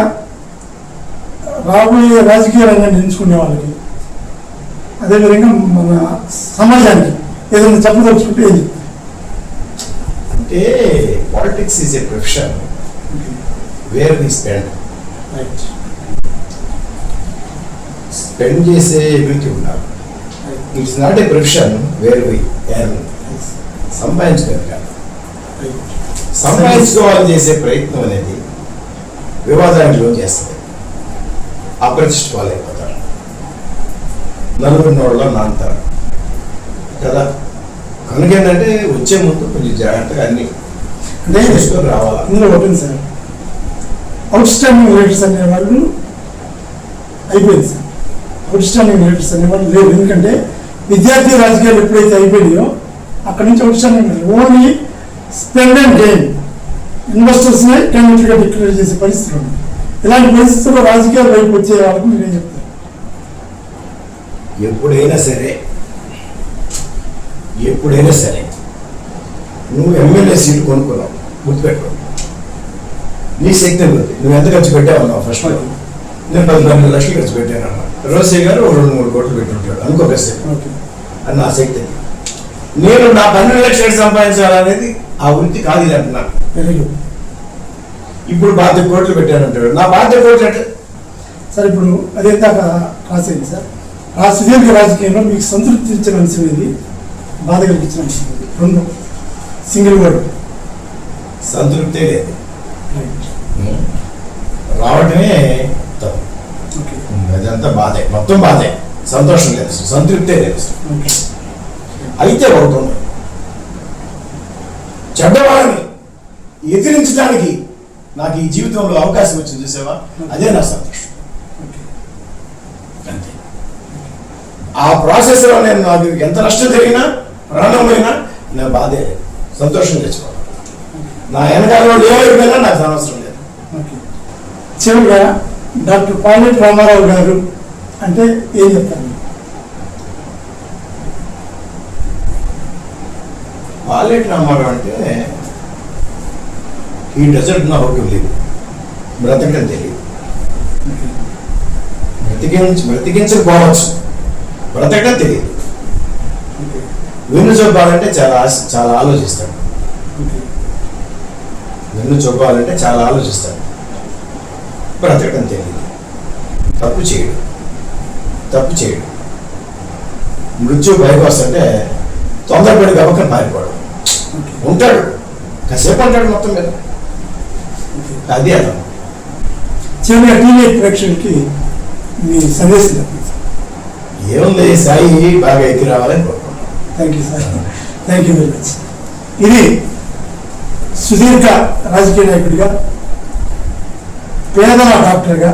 రాబోయే రాజకీయ రంగాన్ని ఎంచుకునే వాళ్ళకి, అదేవిధంగా మన సమాజానికి ఏదైనా చెప్పదలుచుకుంటే ఏం చెప్తారు? అంటే politics is a profession where we spend. Spend చేసే ఎబిలిటీ ఉండాలి. It's not a profession where we earn. సంపాదించుకోవాలి, సంపాదించుకోవాలని చేసే ప్రయత్నం అనేది వివాదానికి లోన్ చేస్తుంది, అప్రతిష్ట పాలైపోతారు, నలుగురు నోళ్ళలో నాంతారు కదా. కనుక ఏంటంటే వచ్చే ముందు కొంచెం జాగ్రత్తగా అన్ని అంటే చేసుకొని రావాలి. ఇందులో ఒకటి సార్, అవుట్ స్టాండింగ్ లీడర్స్ అనే వాళ్ళు అయిపోయింది సార్. అవుట్ స్టాండింగ్ లీడర్స్ అనే వాళ్ళు లేరు. ఎందుకంటే విద్యార్థి రాజకీయాలు ఎప్పుడైతే అయిపోయాయో అక్కడి నుంచి outstanding only spend and gain, ఇన్వెస్టర్స్నే క్యాండిడేట్గా డిక్లేర్ చేసే పరిస్థితులు ఉన్నాయి. ఇలాంటి పరిస్థితుల్లో రాజకీయాలు వైపు వచ్చే వాళ్ళకు మీరేం చెప్తారు? ఎప్పుడైనా సరే నువ్వు ఎమ్మెల్యే సీటు కొనుక్కున్నావు, గుర్తుపెట్టుకో, నీ శక్తి ఉంది. నువ్వు ఎంత ఖర్చు పెట్టావన్నావు? ఫస్ట్ నేను 12 లక్షలు ఖర్చు పెట్టాను అన్నా. రోసయ్య గారు 2-3 కోట్లు పెట్టుంటాడు అనుకో, బెస్ట్ అని నా శక్తి. నేను నా 12 లక్షలు సంపాదించాలనేది ఆ వృత్తి కాదు ఇది అంటున్నాను. ఇప్పుడు 25 కోట్లు పెట్టానంటాడు, నా 25 కోట్లు అంటే సార్ ఇప్పుడు అదే దాకా రాసేది సార్. ఆ సుదీర్ఘ రాజకీయంలో మీకు సంతృప్తి ఇచ్చిన అంశం ఏది, బాధ కలిగించిన అంశం ఏది? రెండు సింగిల్ వర్డ్. సంతృప్తే లేదు. రావటమే తప్పు. అదంతా బాధే, మొత్తం బాధే, సంతోషం లేదు, సంతృప్తే లేదు. అయితే ఒకటి ఉంది, చెడ్డవాళ్ళని ఎదిరించడానికి నాకు ఈ జీవితంలో అవకాశం వచ్చింది చూసావా, అదే నా సంతోషం. అంతే. ఆ ప్రాసెస్లో నేను నాకు ఎంత నష్టం జరిగినా ప్రాణం పోయినా నా బాధే, సంతోషం తెచ్చుకోవాలి. నా వెనకాల ఏమైపోయినా నాకు అనవసరం లేదు. చివరిగా డాక్టర్ పాలెటి రామారావు గారు అంటే ఏం చెప్తారు? పాలెటి రామారావు అంటే ఈ డజంట్ నా హౌ టు లివ్, బ్రతకడం తెలియదు. బ్రతికించకపోవచ్చు, బ్రతకడం తెలియదు. వెన్ను చూపాలంటే చాలా ఆలోచిస్తాడు. వెన్ను చూపాలంటే చాలా ఆలోచిస్తాడు, బ్రతకడం తెలియదు. తప్పు చేయడు. మృత్యు భయం వస్తుంటే తొందరపడి గబక్కన పారిపోవడం. ఉంటాడు, కాసేపు అంటాడు మొత్తం మీద. అది అలా. చివరిగా టీవీ ప్రేక్షకులకి మీ సందేశం ఏముంది, సాయి బాగా ఎక్కి రావాలని కోరుకుంటాం. Thank you sir, thank you very much. ఇది సుదీర్ఘ రాజకీయ నాయకుడిగా, పేదల డాక్టర్గా,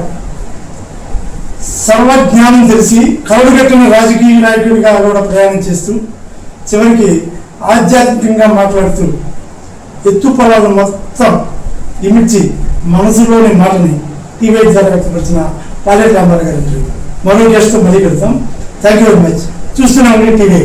సర్వజ్ఞానం తెలిసి కరుడుగట్టిన రాజకీయ నాయకుడిగా కూడా ప్రయాణం చేస్తూ చివరికి ఆధ్యాత్మికంగా మాట్లాడుతూ ఎత్తుపల్లాలు మొత్తం ఇమిడ్చి మనసులోని మాటని టీవీ ద్వారా వ్యక్తపరిచిన పాలెటి రామారావు గారి మరో గెస్ట్తో మళ్ళీ కలుద్దాం. Thank you very much. చూస్తున్నాం టీవీ.